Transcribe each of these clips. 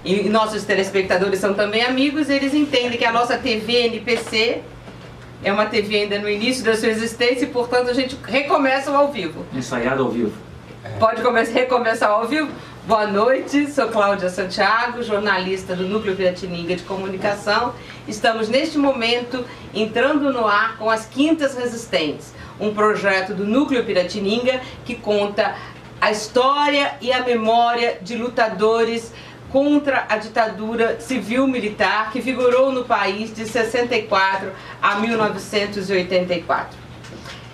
e nossos telespectadores são também amigos, eles entendem que a nossa TV NPC é uma TV ainda no início da sua existência e, portanto, a gente recomeça ao vivo. Ensaiado ao vivo. Pode recomeçar ao vivo? Boa noite, sou Cláudia Santiago, jornalista do Núcleo Piratininga de Comunicação. Estamos neste momento entrando no ar com as Quintas Resistentes, um projeto do Núcleo Piratininga que conta a história e a memória de lutadores contra a ditadura civil-militar que vigorou no país de 64 a 1984.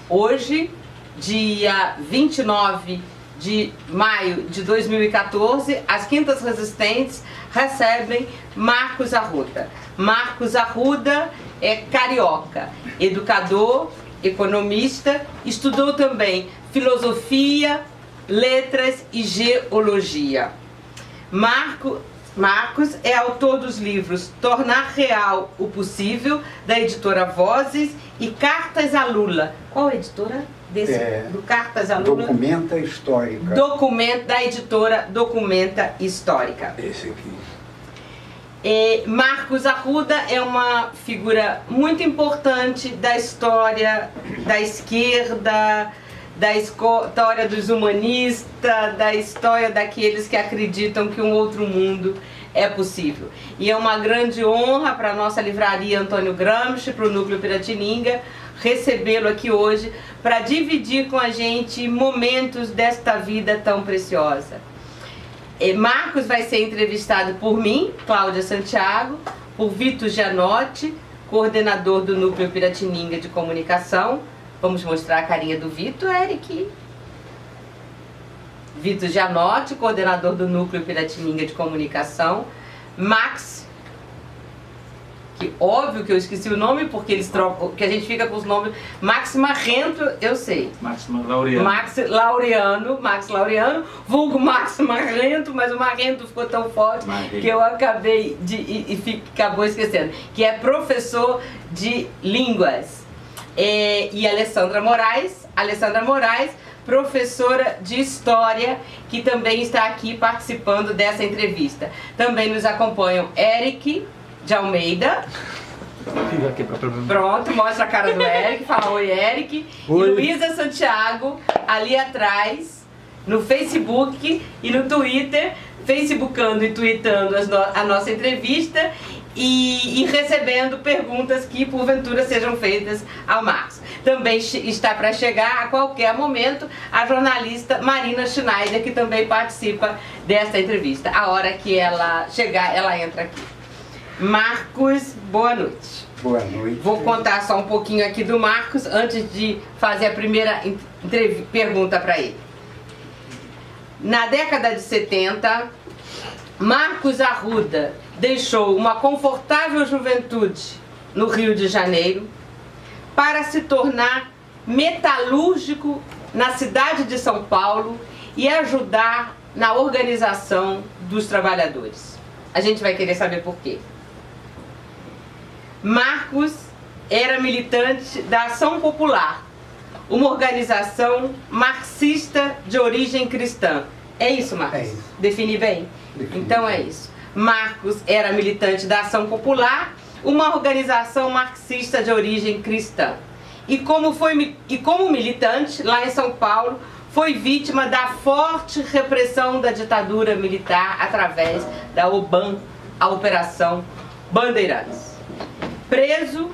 Hoje, dia 29 de maio de 2014, as Quintas Resistentes recebem Marcos Arruda. Marcos Arruda é carioca, educador, economista, estudou também filosofia, letras e geologia. Marcos é autor dos livros Tornar Real o Possível, da editora Vozes, e Cartas a Lula. Qual a editora? Do Cartas a Lula? Documenta Histórica. Da editora Documenta Histórica. Esse aqui. Marcos Arruda é uma figura muito importante da história da esquerda, da história dos humanistas, da história daqueles que acreditam que um outro mundo é possível. E é uma grande honra para a nossa livraria Antônio Gramsci, para o Núcleo Piratininga, recebê-lo aqui hoje para dividir com a gente momentos desta vida tão preciosa. Marcos vai ser entrevistado por mim, Cláudia Santiago, por Vitor Gianotti, coordenador do Núcleo Piratininga de Comunicação. Vamos mostrar a carinha do Vitor, Eric. Vitor Gianotti, coordenador do Núcleo Piratininga de Comunicação. Max, que óbvio que eu esqueci o nome, porque eles trocam, que a gente fica com os nomes. Max Marrento, eu sei. Max Laureano. Max Laureano, vulgo Max Marrento, mas o Marrento ficou tão forte que eu acabei acabou esquecendo. Que é professor de línguas. E Alessandra Moraes, professora de História, que também está aqui participando dessa entrevista. Também nos acompanham Eric de Almeida. Pronto, mostra a cara do Eric, fala oi, Eric. Oi. E Luísa Santiago, ali atrás, no Facebook e no Twitter, facebookando e tweetando a nossa entrevista e recebendo perguntas que porventura sejam feitas ao Marcos. Também está para chegar a qualquer momento a jornalista Marina Schneider, que também participa dessa entrevista. A hora que ela chegar, ela entra aqui. Marcos, boa noite. Boa noite. Vou contar só um pouquinho aqui do Marcos antes de fazer a primeira pergunta para ele. Na década de 70, Marcos Arruda deixou uma confortável juventude no Rio de Janeiro para se tornar metalúrgico na cidade de São Paulo e ajudar na organização dos trabalhadores. A gente vai querer saber por quê. Marcos era militante da Ação Popular, uma organização marxista de origem cristã. É isso, Marcos? É isso. Defini bem? Então é isso. Marcos era militante da Ação Popular, uma organização marxista de origem cristã. E como militante, lá em São Paulo, foi vítima da forte repressão da ditadura militar através da OBAN, a Operação Bandeirantes. Preso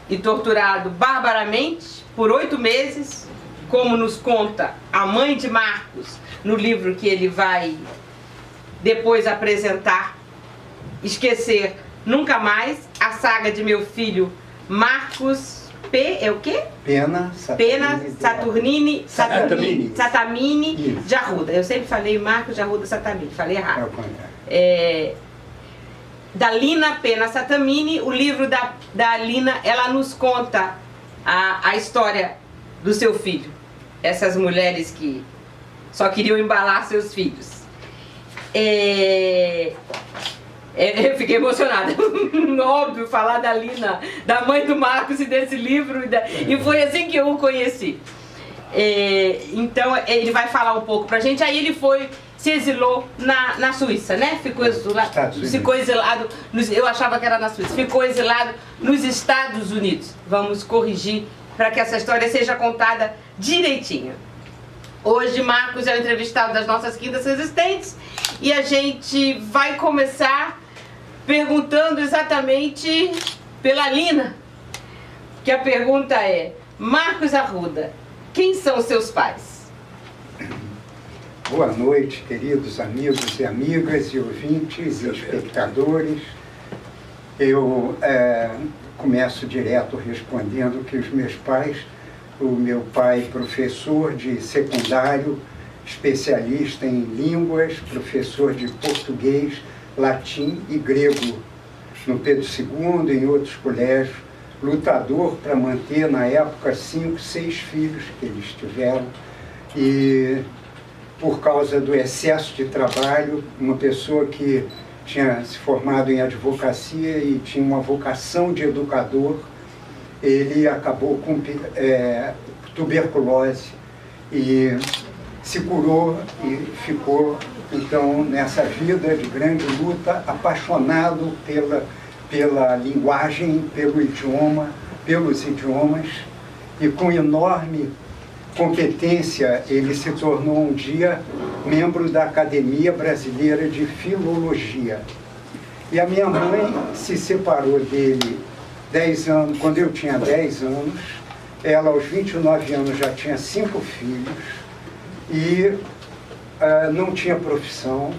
e torturado barbaramente por 8 meses, como nos conta a mãe de Marcos no livro que ele vai depois apresentar, Esquecer Nunca Mais, a saga de meu filho Marcos é o quê? Pena Satamini de Arruda. Eu sempre falei Marcos de Arruda Satamini, falei errado. Da Lina Pena Satamini, o livro da Lina, ela nos conta a história do seu filho. Essas mulheres que só queriam embalar seus filhos. Eu fiquei emocionada. Óbvio, falar da Lina, da mãe do Marcos e desse livro. E foi assim que eu o conheci. Então ele vai falar um pouco pra gente. Aí ele foi se exilou na Suíça, né? Ficou exilado, eu achava que era na Suíça, ficou exilado nos Estados Unidos. Vamos corrigir para que essa história seja contada direitinho. Hoje Marcos é o entrevistado das nossas Quintas Resistentes e a gente vai começar perguntando exatamente pela Lina, que a pergunta é: Marcos Arruda, quem são seus pais? Boa noite, queridos amigos e amigas, e ouvintes e espectadores. Eu começo direto respondendo que os meus pais, o meu pai professor de secundário, especialista em línguas, professor de português, latim e grego, no Pedro II e em outros colégios, lutador para manter na época 5, 6 filhos que eles tiveram, e por causa do excesso de trabalho, uma pessoa que tinha se formado em advocacia e tinha uma vocação de educador, ele acabou com tuberculose e se curou e ficou, então, nessa vida de grande luta, apaixonado pela linguagem, pelo idioma, pelos idiomas, e com enorme competência ele se tornou um dia membro da Academia Brasileira de Filologia. E a minha mãe se separou dele 10 anos, quando eu tinha 10 anos, ela aos 29 anos já tinha 5 filhos e não tinha profissão,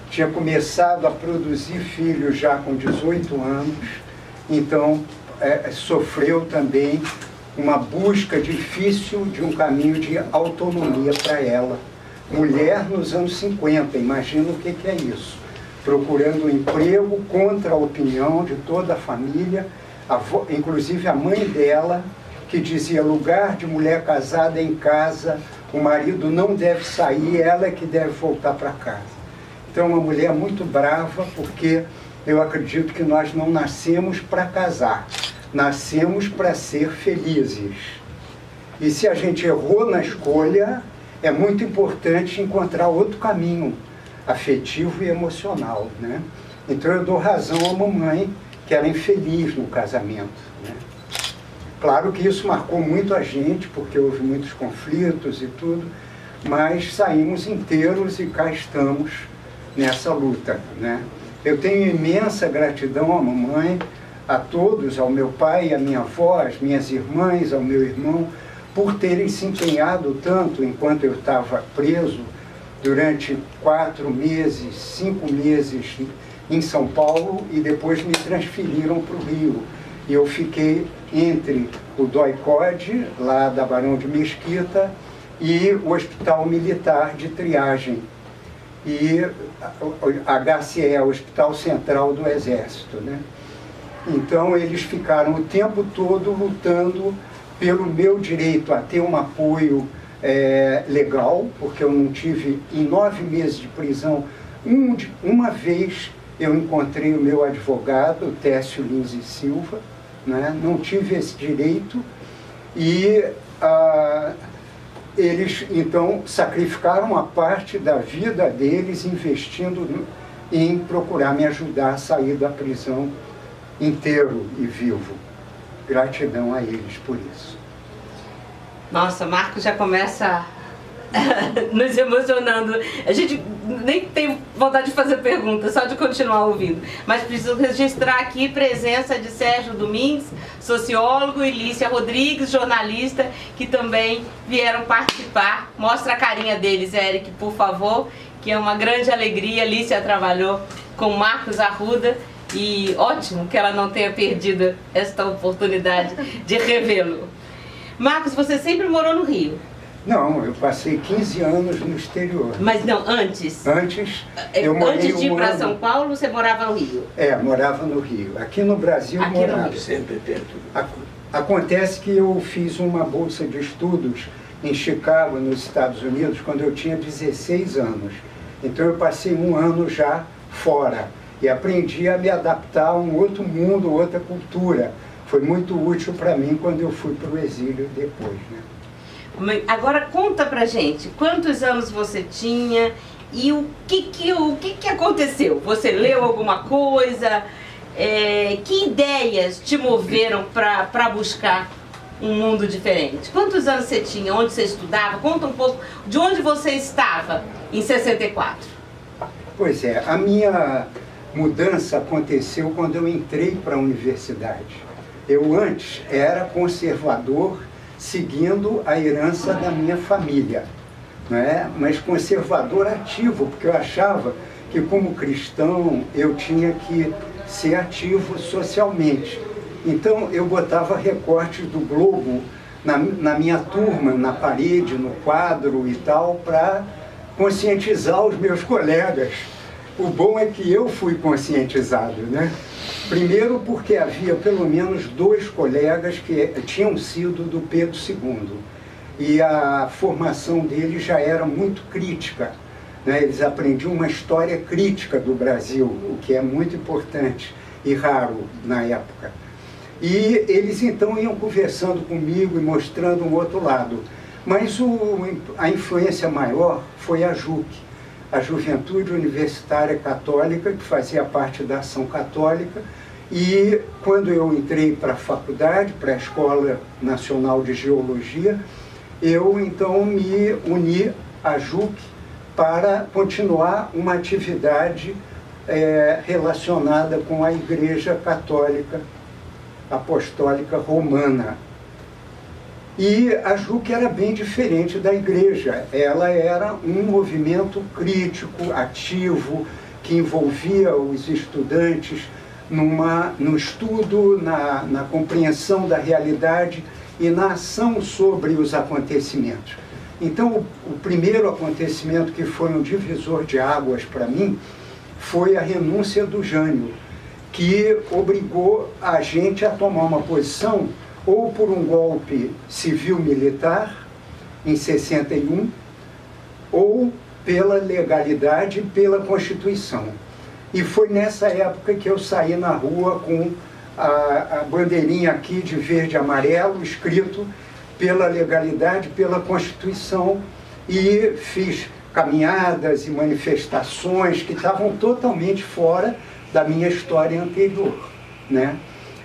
tinha começado a produzir filhos já com 18 anos, então sofreu também uma busca difícil de um caminho de autonomia para ela. Mulher nos anos 50, imagina o que é isso. Procurando um emprego contra a opinião de toda a família, inclusive a mãe dela, que dizia: lugar de mulher casada é em casa, o marido não deve sair, ela é que deve voltar para casa. Então, uma mulher muito brava, porque eu acredito que nós não nascemos para casar, nascemos para ser felizes. E se a gente errou na escolha, é muito importante encontrar outro caminho afetivo e emocional, né? Então eu dou razão à mamãe, que era infeliz no casamento, né? Claro que isso marcou muito a gente, porque houve muitos conflitos e tudo, mas saímos inteiros e cá estamos nessa luta, né? Eu tenho imensa gratidão à mamãe, a todos, ao meu pai, à minha avó, às minhas irmãs, ao meu irmão, por terem se empenhado tanto enquanto eu estava preso durante 4 meses, 5 meses em São Paulo, e depois me transferiram para o Rio. E eu fiquei entre o DOI-CODE, lá da Barão de Mesquita, e o Hospital Militar de Triagem, e HCE, Hospital Central do Exército, né? Então eles ficaram o tempo todo lutando pelo meu direito a ter um apoio legal, porque eu não tive, em 9 meses de prisão, uma vez eu encontrei o meu advogado, o Técio Lins e Silva, né? Não tive esse direito, e eles então sacrificaram uma parte da vida deles investindo em procurar me ajudar a sair da prisão inteiro e vivo. Gratidão a eles por isso. Nossa, Marcos já começa nos emocionando. A gente nem tem vontade de fazer perguntas, só de continuar ouvindo. Mas preciso registrar aqui a presença de Sérgio Domingues, sociólogo, e Lícia Rodrigues, jornalista, que também vieram participar. Mostra a carinha deles, Eric, por favor, que é uma grande alegria. Lícia trabalhou com Marcos Arruda, e ótimo que ela não tenha perdido esta oportunidade de revê-lo. Marcos, você sempre morou no Rio? Não, eu passei 15 anos no exterior. Mas não, antes? Antes, eu morei antes de ir para São Paulo, você morava no Rio? Morava no Rio. Aqui no Brasil, aqui morava. No Rio. Sempre perto. Acontece que eu fiz uma bolsa de estudos em Chicago, nos Estados Unidos, quando eu tinha 16 anos. Então eu passei 1 ano já fora e aprendi a me adaptar a um outro mundo, outra cultura. Foi muito útil para mim quando eu fui para o exílio depois, né? Agora conta pra gente, quantos anos você tinha E o que aconteceu? Você leu alguma coisa? Que ideias te moveram para buscar um mundo diferente? Quantos anos você tinha? Onde você estudava? Conta um pouco de onde você estava em 64. Pois é, a minha mudança aconteceu quando eu entrei para a universidade. Eu antes era conservador, seguindo a herança da minha família, né? Mas conservador ativo, porque eu achava que como cristão eu tinha que ser ativo socialmente. Então eu botava recortes do Globo na minha turma, na parede, no quadro e tal, para conscientizar os meus colegas. O bom é que eu fui conscientizado, né? Primeiro porque havia pelo menos 2 colegas que tinham sido do Pedro II. E a formação deles já era muito crítica, né? Eles aprendiam uma história crítica do Brasil, o que é muito importante e raro na época. E eles então iam conversando comigo e mostrando um outro lado. Mas a influência maior foi a JUC, a Juventude Universitária Católica, que fazia parte da Ação Católica. E quando eu entrei para a faculdade, para a Escola Nacional de Geologia, eu então me uni à JUC para continuar uma atividade relacionada com a Igreja Católica Apostólica Romana. E a JUC era bem diferente da igreja. Ela era um movimento crítico, ativo, que envolvia os estudantes no estudo, na compreensão da realidade e na ação sobre os acontecimentos. Então, o primeiro acontecimento que foi um divisor de águas para mim foi a renúncia do Jânio, que obrigou a gente a tomar uma posição ou por um golpe civil-militar, em 61, ou pela legalidade e pela Constituição. E foi nessa época que eu saí na rua com a bandeirinha aqui de verde e amarelo, escrito pela legalidade, pela Constituição, e fiz caminhadas e manifestações que estavam totalmente fora da minha história anterior, né?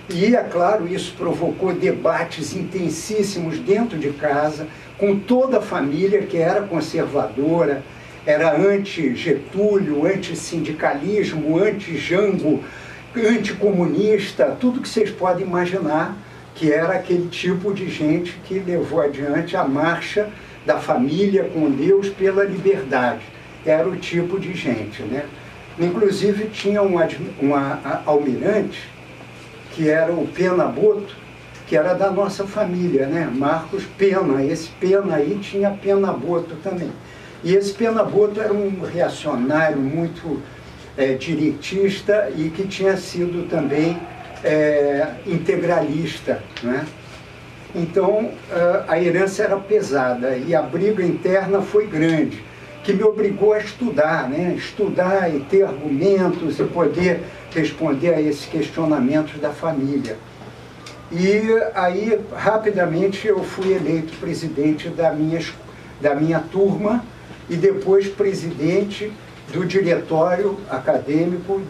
E, é claro, isso provocou debates intensíssimos dentro de casa, com toda a família que era conservadora, era anti-Getúlio, anti-sindicalismo, anti-Jango, anticomunista, tudo que vocês podem imaginar, que era aquele tipo de gente que levou adiante a marcha da família com Deus pela liberdade. Era o tipo de gente, né? Inclusive tinha um almirante, que era o Pena Boto, que era da nossa família, né? Marcos Pena. Esse Pena aí tinha Pena Boto também. E esse Pena Boto era um reacionário muito direitista e que tinha sido também integralista, né? Então, a herança era pesada e a briga interna foi grande, que me obrigou a estudar, né? Estudar e ter argumentos e poder responder a esses questionamentos da família. E aí, rapidamente, eu fui eleito presidente da minha turma e depois presidente do diretório acadêmico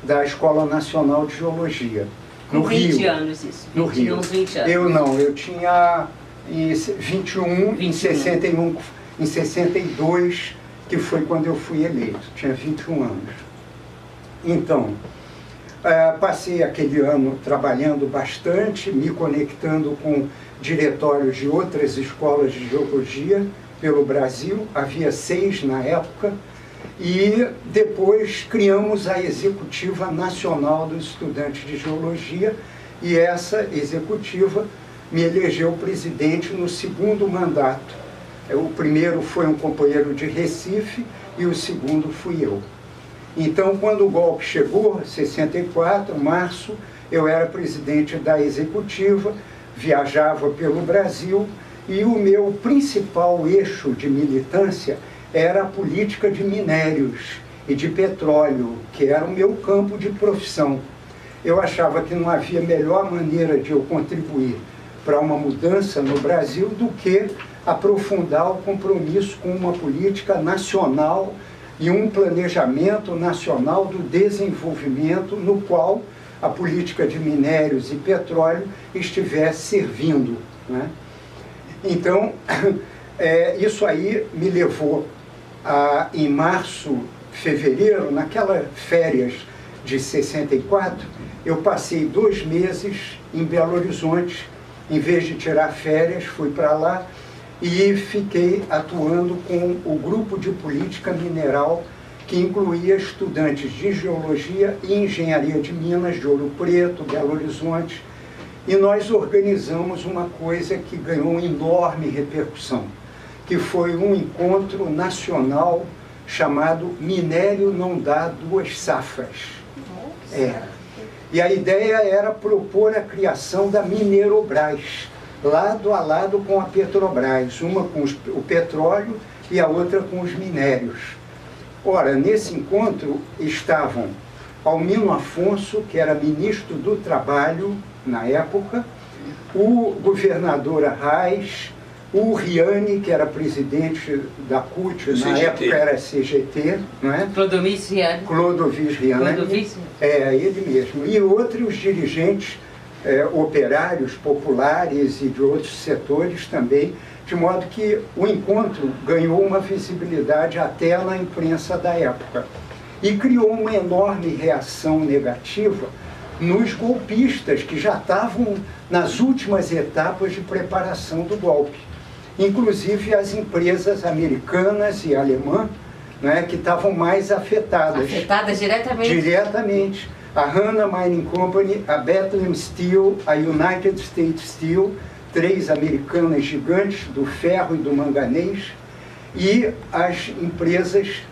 da Escola Nacional de Geologia, no Rio. 20 anos isso? No Rio. Uns 20 anos. Eu não, eu tinha 21, em 61, em 62, que foi quando eu fui eleito, tinha 21 anos. Então, passei aquele ano trabalhando bastante, me conectando com diretórios de outras escolas de geologia pelo Brasil, havia 6 na época, e depois criamos a Executiva Nacional dos Estudantes de Geologia, e essa executiva me elegeu presidente no 2º mandato. O primeiro foi um companheiro de Recife e o segundo fui eu. Então, quando o golpe chegou, 64, março, eu era presidente da executiva, viajava pelo Brasil e o meu principal eixo de militância era a política de minérios e de petróleo, que era o meu campo de profissão. Eu achava que não havia melhor maneira de eu contribuir para uma mudança no Brasil do que aprofundar o compromisso com uma política nacional e um planejamento nacional do desenvolvimento no qual a política de minérios e petróleo estivesse servindo, né? Então, isso aí me levou a, em março, fevereiro, naquelas férias de 64, eu passei 2 meses em Belo Horizonte. Em vez de tirar férias, fui para lá e fiquei atuando com o grupo de política mineral, que incluía estudantes de geologia e engenharia de minas de Ouro Preto, Belo Horizonte, e nós organizamos uma coisa que ganhou enorme repercussão, que foi um encontro nacional chamado Minério Não Dá Duas Safras. E a ideia era propor a criação da Minerobras, lado a lado com a Petrobras, uma com o petróleo e a outra com os minérios. Ora, nesse encontro estavam Almino Afonso, que era ministro do Trabalho na época, o governador Arraes, o Riani, que era presidente da CUT, na época era CGT, não é? Clodovis Riani. Clodovis Riani. Ele mesmo. E outros dirigentes operários, populares e de outros setores também, de modo que o encontro ganhou uma visibilidade até na imprensa da época. E criou uma enorme reação negativa nos golpistas, que já estavam nas últimas etapas de preparação do golpe. Inclusive as empresas americanas e alemãs, né, que estavam mais afetadas. Afetadas diretamente? Diretamente. A Hanna Mining Company, a Bethlehem Steel, a United States Steel, 3 americanas gigantes do ferro e do manganês, e as empresas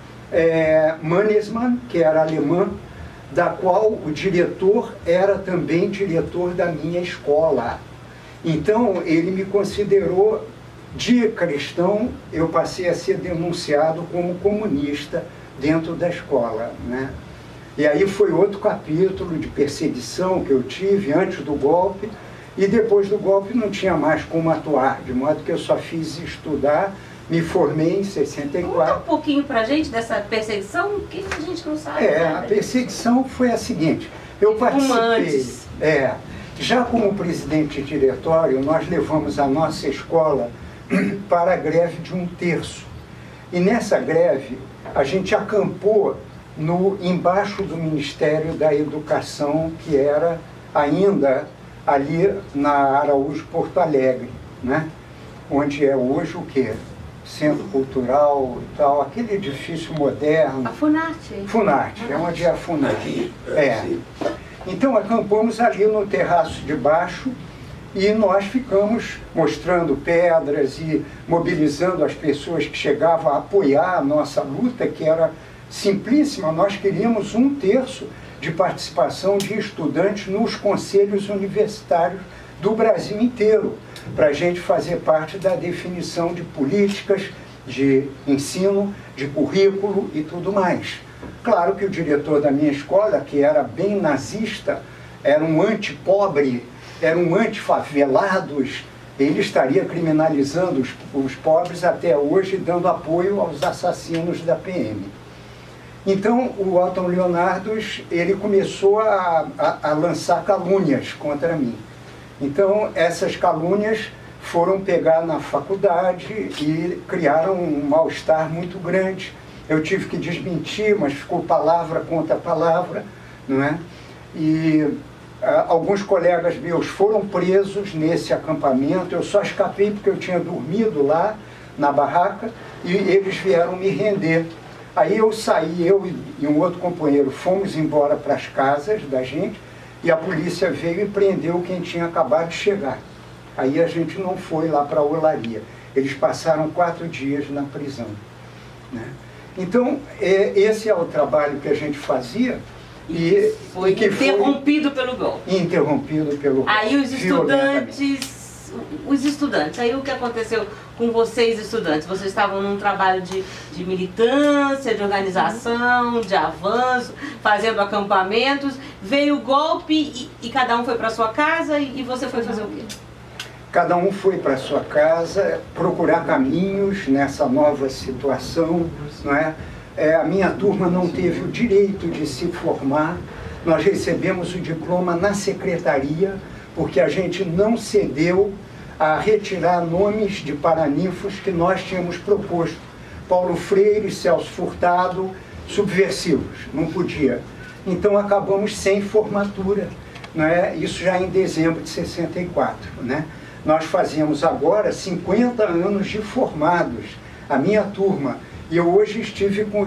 Mannesmann, que era alemã, da qual o diretor era também diretor da minha escola. Então, ele me considerou, de cristão, eu passei a ser denunciado como comunista dentro da escola, né? E aí foi outro capítulo de perseguição que eu tive antes do golpe, e depois do golpe não tinha mais como atuar, de modo que eu só fiz estudar, me formei em 64. Conta um pouquinho pra gente dessa perseguição, que a gente não sabe. A perseguição foi a seguinte, eu participei, já como presidente de diretório, nós levamos a nossa escola para a greve de 1 terço. E nessa greve, a gente acampou embaixo do Ministério da Educação, que era ainda ali na Araújo Porto Alegre, né? Onde é hoje o quê? Centro Cultural e tal, aquele edifício moderno. A Funarte. Funarte, é onde é a Funarte. Então acampamos ali no terraço de baixo e nós ficamos mostrando pedras e mobilizando as pessoas que chegavam a apoiar a nossa luta, que era simplíssima. Nós queríamos 1 terço de participação de estudantes nos conselhos universitários do Brasil inteiro, para a gente fazer parte da definição de políticas de ensino, de currículo e tudo mais. Claro que o diretor da minha escola, que era bem nazista, era um anti-pobre, era um anti-favelados, ele estaria criminalizando os pobres até hoje, dando apoio aos assassinos da PM. Então, o Otton Leonardos, ele começou a lançar calúnias contra mim. Então, essas calúnias foram pegar na faculdade e criaram um mal-estar muito grande. Eu tive que desmentir, mas ficou palavra contra palavra, não é? E alguns colegas meus foram presos nesse acampamento. Eu só escapei porque eu tinha dormido lá na barraca e eles vieram me render. Aí eu saí, eu e um outro companheiro, fomos embora para as casas da gente, e a polícia veio e prendeu quem tinha acabado de chegar. Aí a gente não foi lá para a Olaria. Eles passaram 4 dias na prisão, né? Então, esse é o trabalho que a gente fazia. E foi interrompido pelo golpe. Interrompido pelo golpe. Aí os estudantes, aí o que aconteceu com vocês, estudantes? Vocês estavam num trabalho de militância, de organização, de avanço, fazendo acampamentos, veio o golpe e cada um foi para sua casa e você foi fazer o quê? Cada um foi para sua casa procurar caminhos nessa nova situação, não é? a minha turma não teve o direito de se formar. Nós recebemos o diploma na secretaria, porque a gente não cedeu a retirar nomes de paraninfos que nós tínhamos proposto. Paulo Freire, Celso Furtado, subversivos, não podia. Então acabamos sem formatura, né? Isso já em dezembro de 64. Né? Nós fazemos agora 50 anos de formados, a minha turma. E eu hoje estive com o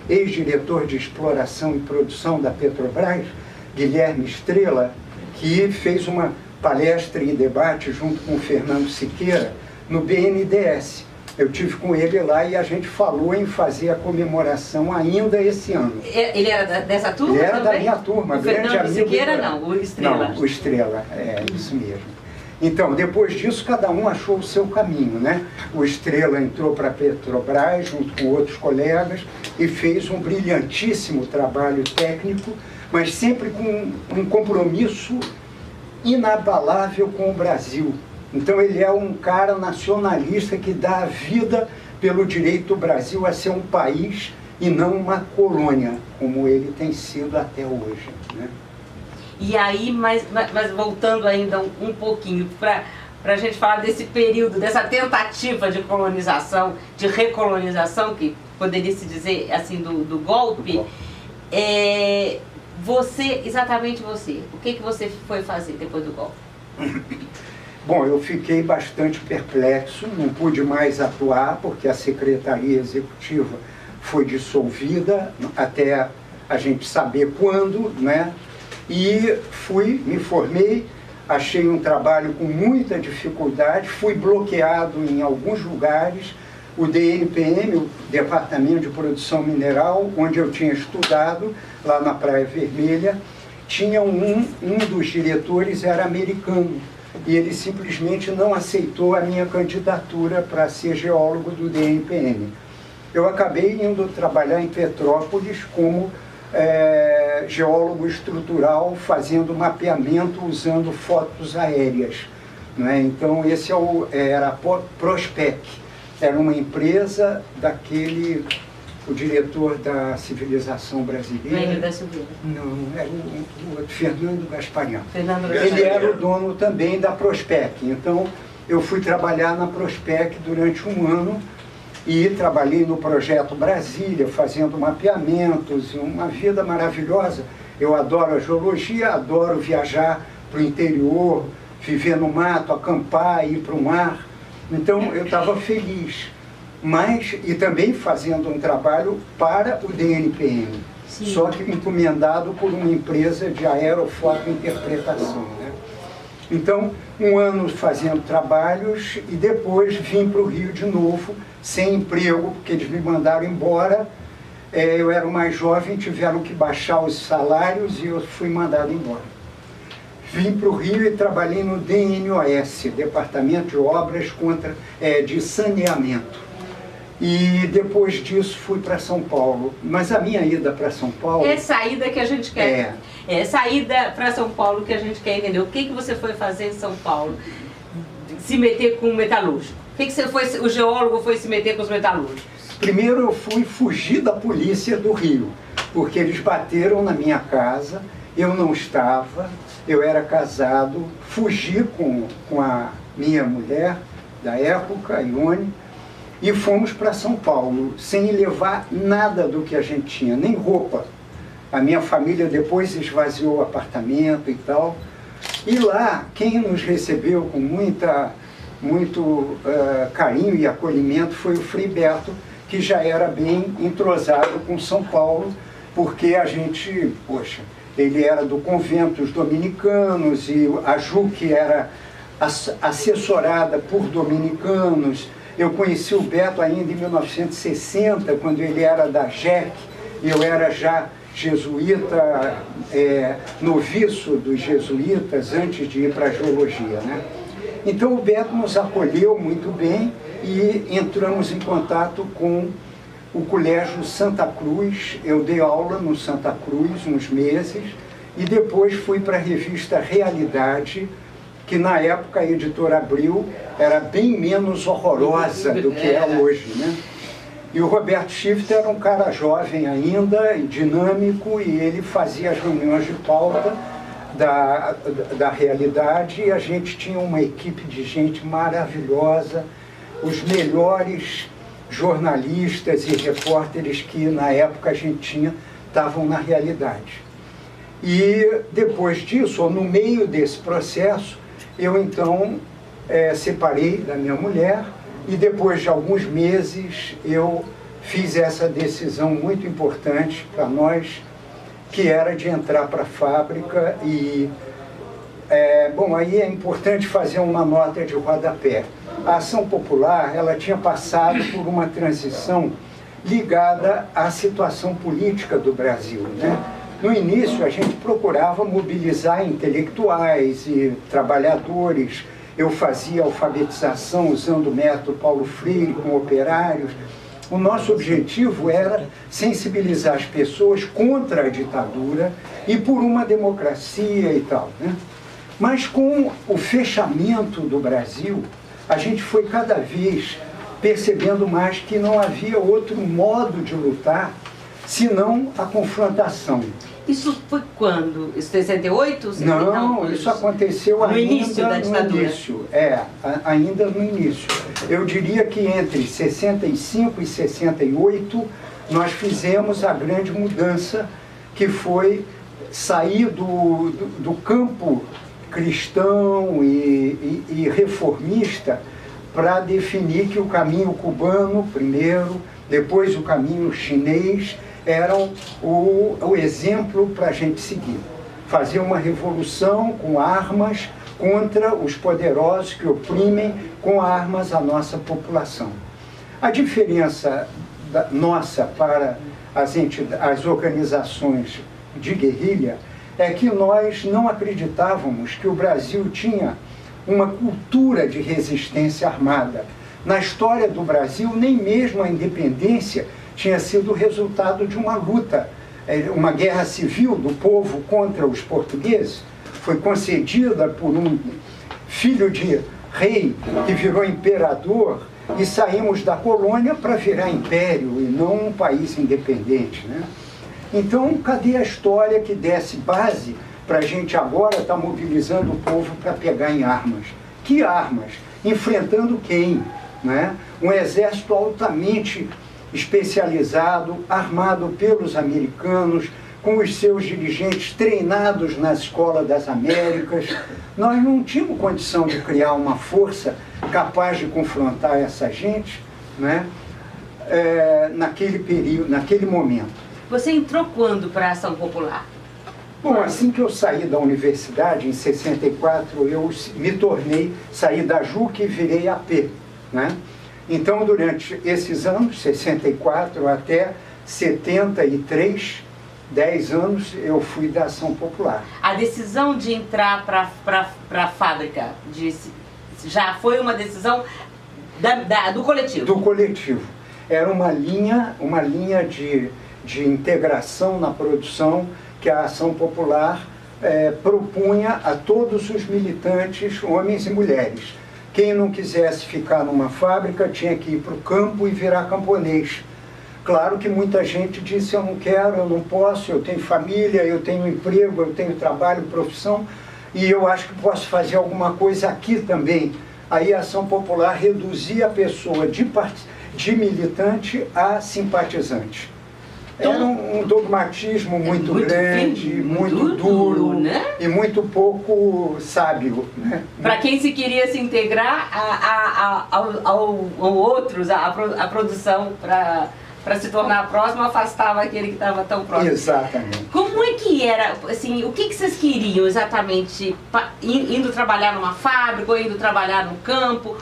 ex-diretor de exploração e produção da Petrobras, Guilherme Estrela, que fez uma palestra e debate junto com o Fernando Siqueira no BNDES. Eu tive com ele lá e a gente falou em fazer a comemoração ainda esse ano. Ele era dessa turma? Ele era também? Da minha turma, o grande Fernando amigo. Siqueira não, o Estrela. Não, o Estrela, é isso mesmo. Então, depois disso, cada um achou o seu caminho, né? O Estrela entrou para a Petrobras, junto com outros colegas, e fez um brilhantíssimo trabalho técnico, mas sempre com um compromisso inabalável com o Brasil. Então, ele é um cara nacionalista que dá a vida pelo direito do Brasil a ser um país e não uma colônia, como ele tem sido até hoje, né? E aí, mas voltando ainda um pouquinho para a gente falar desse período, dessa tentativa de colonização, de recolonização, que poderia se dizer assim, do golpe, exatamente você, o que você foi fazer depois do golpe? Bom, eu fiquei bastante perplexo, não pude mais atuar, porque a Secretaria Executiva foi dissolvida, até a gente saber quando, né? E me formei, achei um trabalho com muita dificuldade, fui bloqueado em alguns lugares. O DNPM, o Departamento de Produção Mineral, onde eu tinha estudado, lá na Praia Vermelha, tinha um dos diretores era americano, e ele simplesmente não aceitou a minha candidatura para ser geólogo do DNPM. Eu acabei indo trabalhar em Petrópolis como geólogo estrutural, fazendo mapeamento usando fotos aéreas. Né? Então, esse era a Prospec, era uma empresa o diretor da Civilização Brasileira. Lembra da Silveira? Não, era o Fernando Gasparian. Ele era o dono também da Prospec. Então, eu fui trabalhar na Prospec durante um ano, e trabalhei no Projeto Brasília, fazendo mapeamentos, uma vida maravilhosa. Eu adoro a geologia, adoro viajar para o interior, viver no mato, acampar, ir para o mar. Então, eu estava feliz. E também fazendo um trabalho para o DNPM, sim, só que encomendado por uma empresa de aerofotointerpretação, né? Então, um ano fazendo trabalhos e depois vim para o Rio de novo, sem emprego, porque eles me mandaram embora. Eu era o mais jovem, tiveram que baixar os salários e eu fui mandado embora. Vim para o Rio e trabalhei no DNOS, Departamento de Obras de Saneamento. E depois disso fui para São Paulo. Mas a minha ida para São Paulo... É saída que a gente quer. É saída para São Paulo que a gente quer entender. O que você foi fazer em São Paulo? Se meter com o metalúrgico. O geólogo foi se meter com os metalúrgicos? Primeiro eu fui fugir da polícia do Rio, porque eles bateram na minha casa, eu não estava, eu era casado, fugi com a minha mulher da época, a Ione, e fomos para São Paulo, sem levar nada do que a gente tinha, nem roupa. A minha família depois esvaziou o apartamento e tal. E lá, quem nos recebeu com muito carinho e acolhimento foi o Frei Beto, que já era bem entrosado com São Paulo, porque a gente, ele era do convento dos dominicanos, e a JUC era assessorada por dominicanos. Eu conheci o Beto ainda em 1960, quando ele era da JEC, e eu era já jesuíta, noviço dos jesuítas, antes de ir para a geologia, né? Então o Beto nos acolheu muito bem e entramos em contato com o Colégio Santa Cruz. Eu dei aula no Santa Cruz uns meses e depois fui para a revista Realidade, que na época a editora Abril era bem menos horrorosa do que é hoje, né? E o Roberto Schifter era um cara jovem ainda, e dinâmico, e ele fazia as reuniões de pauta da realidade, e a gente tinha uma equipe de gente maravilhosa, os melhores jornalistas e repórteres que na época a gente tinha, estavam na realidade. E depois disso, ou no meio desse processo, eu então separei da minha mulher, e depois de alguns meses eu fiz essa decisão muito importante para nós, que era de entrar para a fábrica. E bom, aí é importante fazer uma nota de rodapé. A Ação Popular, ela tinha passado por uma transição ligada à situação política do Brasil, né? No início, a gente procurava mobilizar intelectuais e trabalhadores. Eu fazia alfabetização usando o método Paulo Freire com operários. O nosso objetivo era sensibilizar as pessoas contra a ditadura e por uma democracia e tal, né? Mas com o fechamento do Brasil, a gente foi cada vez percebendo mais que não havia outro modo de lutar senão a confrontação. Isso foi quando? 68? Não, isso aconteceu no início da ditadura. Ainda no início. Eu diria que entre 65 e 68 nós fizemos a grande mudança, que foi sair do campo cristão e reformista para definir que o caminho cubano primeiro, depois o caminho chinês, eram o exemplo para a gente seguir. Fazer uma revolução com armas contra os poderosos que oprimem com armas a nossa população. A diferença nossa para as organizações de guerrilha é que nós não acreditávamos que o Brasil tinha uma cultura de resistência armada. Na história do Brasil, nem mesmo a independência tinha sido resultado de uma luta, uma guerra civil do povo contra os portugueses. Foi concedida por um filho de rei que virou imperador, e saímos da colônia para virar império e não um país independente, né? Então, cadê a história que desse base para a gente agora estar mobilizando o povo para pegar em armas? Que armas? Enfrentando quem? Né? Um exército altamente especializado, armado pelos americanos, com os seus dirigentes treinados na Escola das Américas. Nós não tínhamos condição de criar uma força capaz de confrontar essa gente, né? Naquele período, naquele momento. Você entrou quando para a Ação Popular? Bom, assim que eu saí da universidade, em 64, eu saí da JUC e virei AP, né? Então, durante esses anos, 64 até 73, 10 anos, eu fui da Ação Popular. A decisão de entrar para a fábrica já foi uma decisão do coletivo? Do coletivo. Era uma linha de integração na produção que a Ação Popular propunha a todos os militantes, homens e mulheres. Quem não quisesse ficar numa fábrica tinha que ir para o campo e virar camponês. Claro que muita gente disse: eu não quero, eu não posso, eu tenho família, eu tenho emprego, eu tenho trabalho, profissão, e eu acho que posso fazer alguma coisa aqui também. Aí a Ação Popular reduzia a pessoa de militante a simpatizante. Era um dogmatismo muito grande, muito duro, né? E muito pouco sábio, né? Para quem se queria se integrar ao outros, a produção, para se tornar próximo, afastava aquele que estava tão próximo. Exatamente. Como é que era, assim, o que vocês queriam exatamente, indo trabalhar numa fábrica ou indo trabalhar no campo?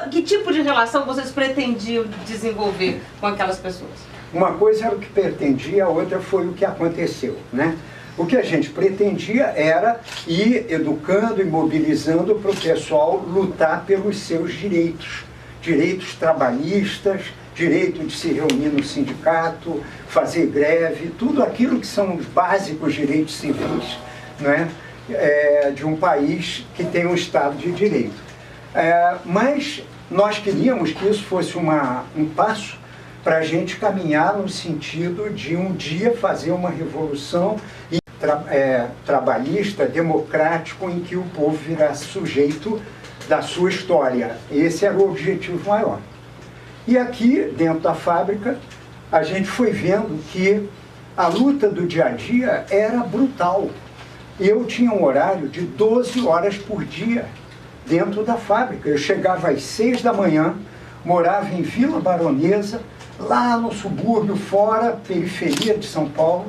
Que tipo de relação vocês pretendiam desenvolver com aquelas pessoas? Uma coisa era o que pretendia, a outra foi o que aconteceu, né? O que a gente pretendia era ir educando e mobilizando para o pessoal lutar pelos seus direitos. Direitos trabalhistas, direito de se reunir no sindicato, fazer greve, tudo aquilo que são os básicos direitos civis, né? De um país que tem um Estado de Direito. Mas nós queríamos que isso fosse um passo para a gente caminhar no sentido de um dia fazer uma revolução trabalhista, democrático, em que o povo virasse sujeito da sua história. Esse era o objetivo maior. E aqui, dentro da fábrica, a gente foi vendo que a luta do dia a dia era brutal. Eu tinha um horário de 12 horas por dia dentro da fábrica. Eu chegava às 6 da manhã, morava em Vila Baronesa, lá no subúrbio, fora, periferia de São Paulo,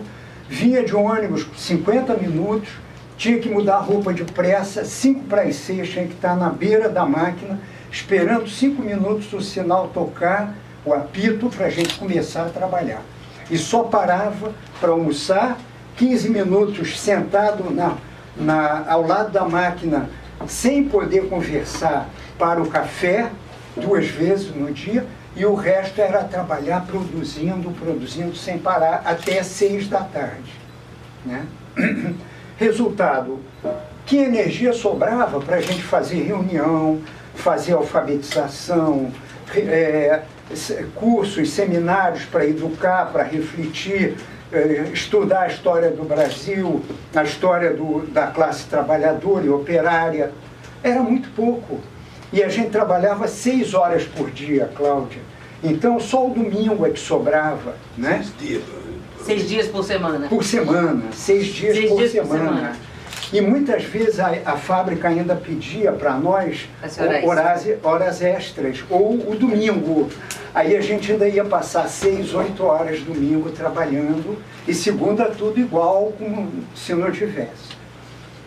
vinha de ônibus 50 minutos, tinha que mudar a roupa depressa, 5 para as 6, tinha que estar na beira da máquina, esperando 5 minutos o sinal tocar, o apito, para a gente começar a trabalhar. E só parava para almoçar, 15 minutos sentado ao lado da máquina, sem poder conversar, para o café, 2 vezes no dia, e o resto era trabalhar produzindo sem parar, até 6 da tarde. Né? Resultado, que energia sobrava para a gente fazer reunião, fazer alfabetização, cursos, seminários para educar, para refletir, estudar a história do Brasil, a história da classe trabalhadora e operária. Era muito pouco. E a gente trabalhava 6 horas por dia, Cláudia. Então, só o domingo é que sobrava, né? 6 dias por semana. Por semana, 6 dias por semana. E muitas vezes a fábrica ainda pedia para nós horas extras, ou o domingo. Aí a gente ainda ia passar 6, 8 horas domingo trabalhando, e segunda tudo igual, como se não tivesse.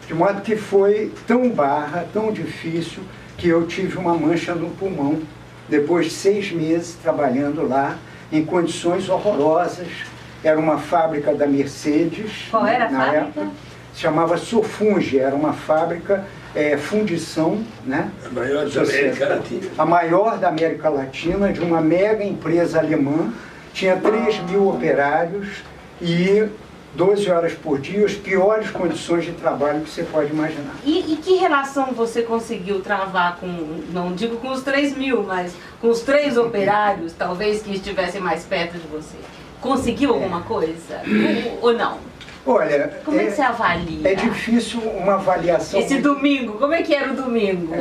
De modo que foi tão difícil, que eu tive uma mancha no pulmão, depois de 6 meses trabalhando lá, em condições horrorosas. Era uma fábrica da Mercedes. Qual era a fábrica? Época, se chamava Sofunge, era uma fábrica, fundição, né? A maior da América Latina. A maior da América Latina, de uma mega empresa alemã, tinha 3.000 operários e 12 horas por dia, as piores condições de trabalho que você pode imaginar. E que relação você conseguiu travar com, não digo com os 3.000, mas com os 3 operários, talvez que estivessem mais perto de você? Conseguiu alguma coisa? Ou não? Olha, como é que você avalia? É difícil uma avaliação... Esse domingo, como é que era o domingo?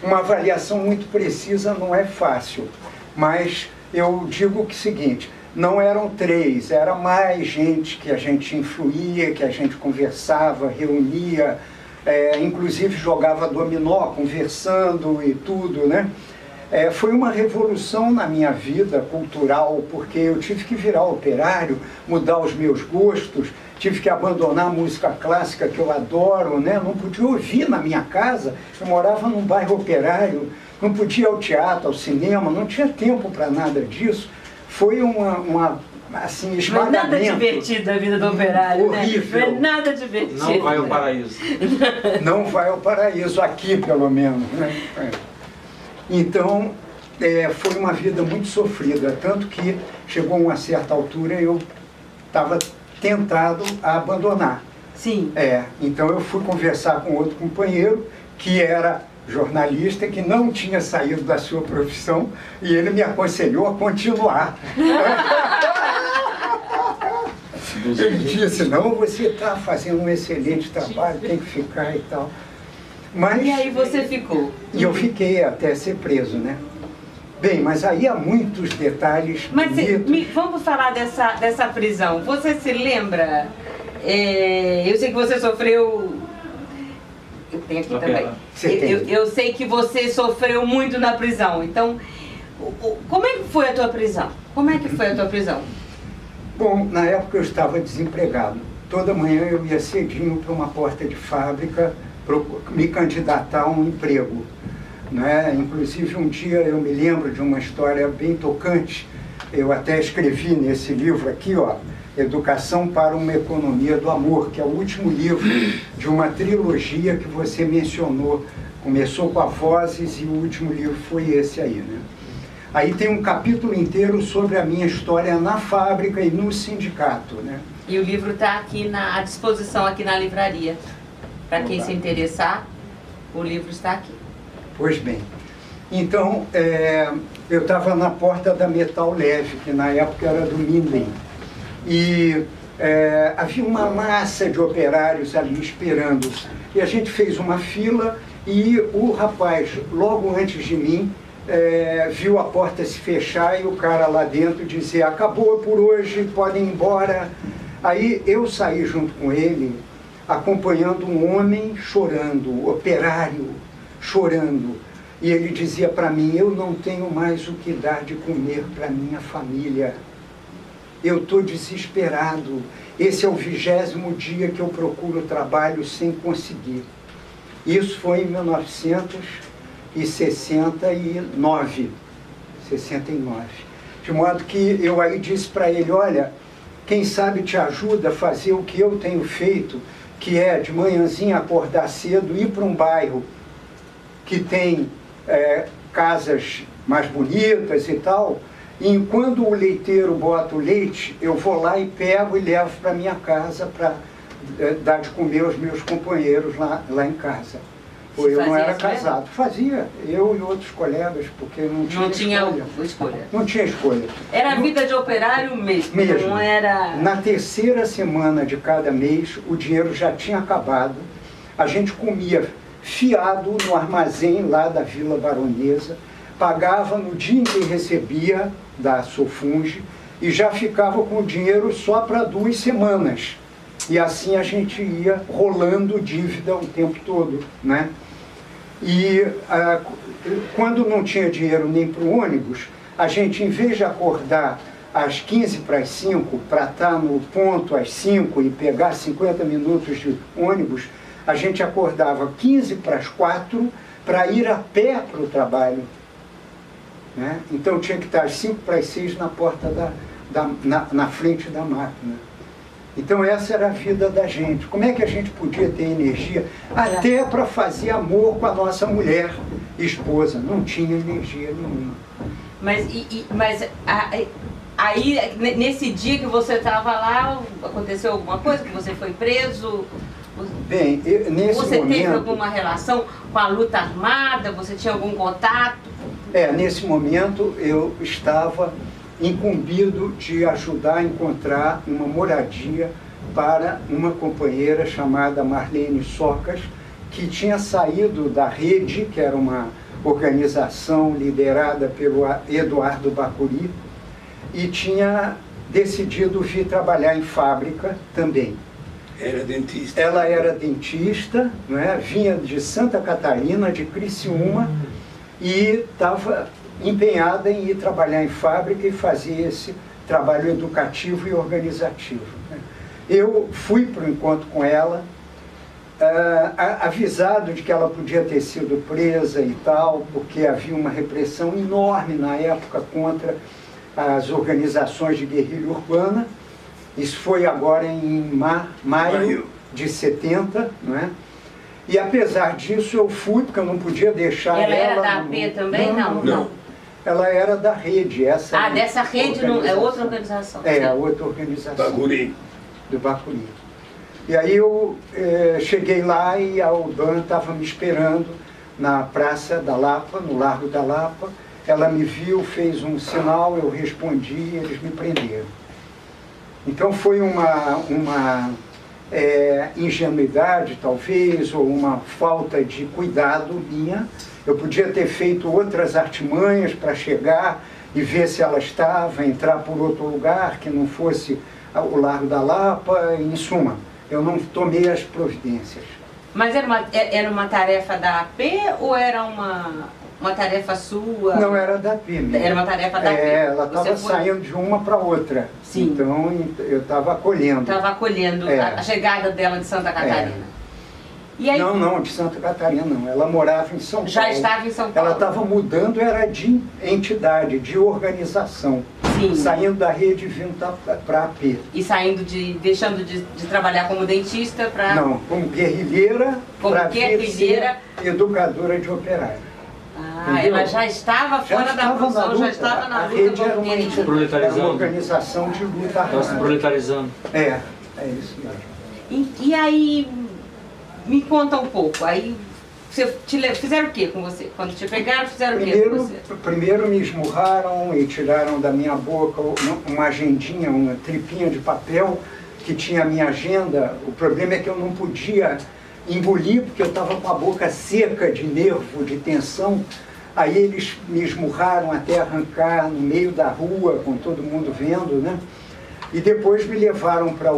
Uma avaliação muito precisa não é fácil, mas eu digo que é o seguinte, não eram 3, era mais gente que a gente influía, que a gente conversava, reunia, inclusive jogava dominó, conversando e tudo, né? Foi uma revolução na minha vida cultural, porque eu tive que virar operário, mudar os meus gostos, tive que abandonar a música clássica que eu adoro, né? Não podia ouvir na minha casa, eu morava num bairro operário, não podia ir ao teatro, ao cinema, não tinha tempo para nada disso. Foi assim, esmagamento. Não é nada divertido a vida do operário, horrível. Né? Não é nada divertido. Não vai ao paraíso. Não vai ao paraíso, aqui pelo menos, né? Então, foi uma vida muito sofrida, tanto que chegou a uma certa altura eu estava tentado a abandonar. Sim. Então eu fui conversar com outro companheiro, que era jornalista, que não tinha saído da sua profissão, e ele me aconselhou a continuar. Ele disse, não, você está fazendo um excelente trabalho, tem que ficar e tal. Mas, e aí você ficou? E eu fiquei até ser preso, né? Bem, mas aí há muitos detalhes bonitos. Vamos falar dessa prisão. Você se lembra? Eu sei que você sofreu... Eu tenho aqui também. Eu sei que você sofreu muito na prisão. Então, como é que foi a tua prisão? Como é que foi a tua prisão? Bom, na época eu estava desempregado. Toda manhã eu ia cedinho para uma porta de fábrica para me candidatar a um emprego. Né? Inclusive um dia eu me lembro de uma história bem tocante. Eu até escrevi nesse livro aqui, ó, Educação para uma Economia do Amor, que é o último livro de uma trilogia que você mencionou. Começou com a Vozes e o último livro foi esse aí, né? Aí tem um capítulo inteiro sobre a minha história na fábrica e no sindicato, né? E o livro está aqui à disposição aqui na livraria. Para quem se interessar, o livro está aqui. Pois bem. Então, eu estava na porta da Metal Leve, que na época era do Minden, e havia uma massa de operários ali esperando. E a gente fez uma fila e o rapaz, logo antes de mim, viu a porta se fechar e o cara lá dentro dizia: acabou por hoje, podem ir embora. Aí eu saí junto com ele, acompanhando um homem chorando, operário chorando. E ele dizia para mim: eu não tenho mais o que dar de comer para minha família. Eu estou desesperado. Esse é o 20º dia que eu procuro trabalho sem conseguir. Isso foi em 1969. De modo que eu aí disse para ele: olha, quem sabe te ajuda a fazer o que eu tenho feito, que é de manhãzinha acordar cedo, ir para um bairro que tem casas mais bonitas e tal, e quando o leiteiro bota o leite, eu vou lá e pego e levo para minha casa para dar de comer aos meus companheiros lá em casa. Ou eu não era casado. Fazia, eu e outros colegas, porque não tinha escolha. Não tinha escolha. Era a vida de operário mesmo. Não era... Na terceira semana de cada mês, o dinheiro já tinha acabado. A gente comia fiado no armazém lá da Vila Baronesa, pagava no dia em que recebia da Sofunge e já ficava com o dinheiro só para 2 semanas. E assim a gente ia rolando dívida o tempo todo, né? E quando não tinha dinheiro nem para o ônibus, a gente, em vez de acordar às 4:45 para estar no ponto às 5 e pegar 50 minutos de ônibus, a gente acordava 4:15 para ir a pé para o trabalho, né? Então tinha que estar às 5:45 na porta na frente da máquina. Então essa era a vida da gente. Como é que a gente podia ter energia até para fazer amor com a nossa mulher, esposa? Não tinha energia nenhuma. Mas aí, nesse dia que você estava lá, aconteceu alguma coisa? Que você foi preso? Bem, nesse você momento... teve alguma relação com a luta armada? Você tinha algum contato? Nesse momento eu estava incumbido de ajudar a encontrar uma moradia para uma companheira chamada Marlene Socas, que tinha saído da Rede, que era uma organização liderada pelo Eduardo Bacuri, e tinha decidido vir trabalhar em fábrica também. Era dentista. Ela era dentista, né? Vinha de Santa Catarina, de Criciúma, e estava empenhada em ir trabalhar em fábrica e fazer esse trabalho educativo e organizativo. Eu fui para o encontro com ela, avisado de que ela podia ter sido presa e tal, porque havia uma repressão enorme na época contra as organizações de guerrilha urbana. Isso foi agora em maio de 70, não é? E apesar disso eu fui, porque eu não podia deixar ela... Ela era da AP também? Não. Ela era da Rede. Dessa Rede não, é outra organização. Outra organização. Bacuri. Do Bacuri. E aí eu cheguei lá e a UBAN estava me esperando na Praça da Lapa, no Largo da Lapa. Ela me viu, fez um sinal, eu respondi e eles me prenderam. Então foi uma ingenuidade, talvez, ou uma falta de cuidado minha. Eu podia ter feito outras artimanhas para chegar e ver se ela estava, entrar por outro lugar, que não fosse o Largo da Lapa, em suma, eu não tomei as providências. Mas era uma tarefa da AP ou era uma tarefa sua? Não, era da AP mesmo. Era uma tarefa da AP. Ela estava saindo de uma para outra. Sim. Então eu estava acolhendo. Estava acolhendo a chegada dela de Santa Catarina. E aí, não, de Santa Catarina não. Ela morava em São Paulo. Já estava em São Paulo. Ela estava mudando, era de entidade, de organização. Sim. Saindo da Rede e vindo para a AP. E deixando de trabalhar como dentista para... Não, como guerrilheira, para ser educadora de operário. Ela já estava fora da prisão, já estava na luta era uma organização de luta armada. Estava se proletarizando. É isso mesmo. E aí, me conta um pouco, aí Fizeram o que com você? Quando te pegaram, fizeram o que com você? Primeiro me esmurraram e tiraram da minha boca uma agendinha, uma tripinha de papel que tinha a minha agenda. O problema é que eu não podia engolir porque eu estava com a boca seca de nervo, de tensão. Aí eles me esmurraram até arrancar no meio da rua, com todo mundo vendo, né? E depois me levaram para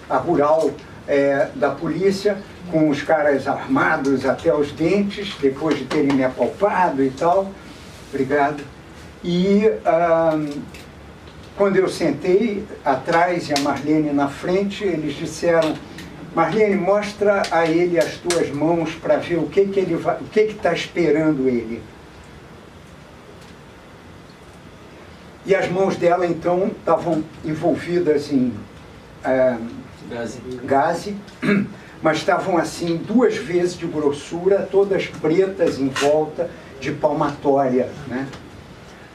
a rural da polícia, com os caras armados até os dentes, depois de terem me apalpado e tal. Obrigado. E quando eu sentei atrás e a Marlene na frente, eles disseram: Marlene, mostra a ele as tuas mãos para ver o que está esperando ele. E as mãos dela, então, estavam envolvidas em gaze, mas estavam assim 2 vezes de grossura, todas pretas em volta, de palmatória, né?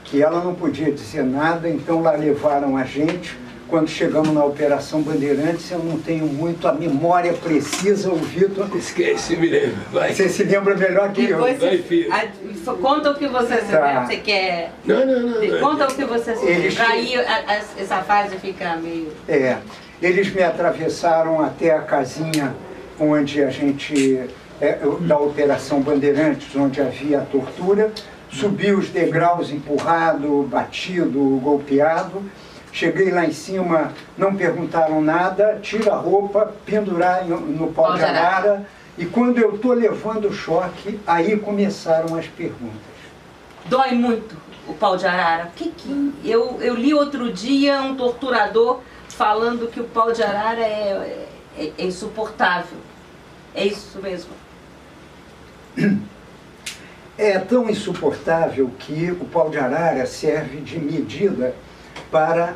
Que ela não podia dizer nada, então lá levaram a gente. Quando chegamos na Operação Bandeirantes, eu não tenho muito a memória precisa, o Vitor... Esquece, me lembro, vai. Você se lembra melhor que eu. Vai, filho. Conta o que você se lembra, você quer... Não. Conta o que você se lembra, aí essa fase fica meio... Eles me atravessaram até a casinha onde a gente... da Operação Bandeirantes, onde havia a tortura. Subi os degraus empurrado, batido, golpeado. Cheguei lá em cima, não perguntaram nada, tira a roupa, pendurar no pau de arara. E quando eu estou levando o choque, aí começaram as perguntas. Dói muito o pau de arara? Eu li outro dia um torturador falando que o pau de arara é insuportável. É isso mesmo? É tão insuportável que o pau de arara serve de medida para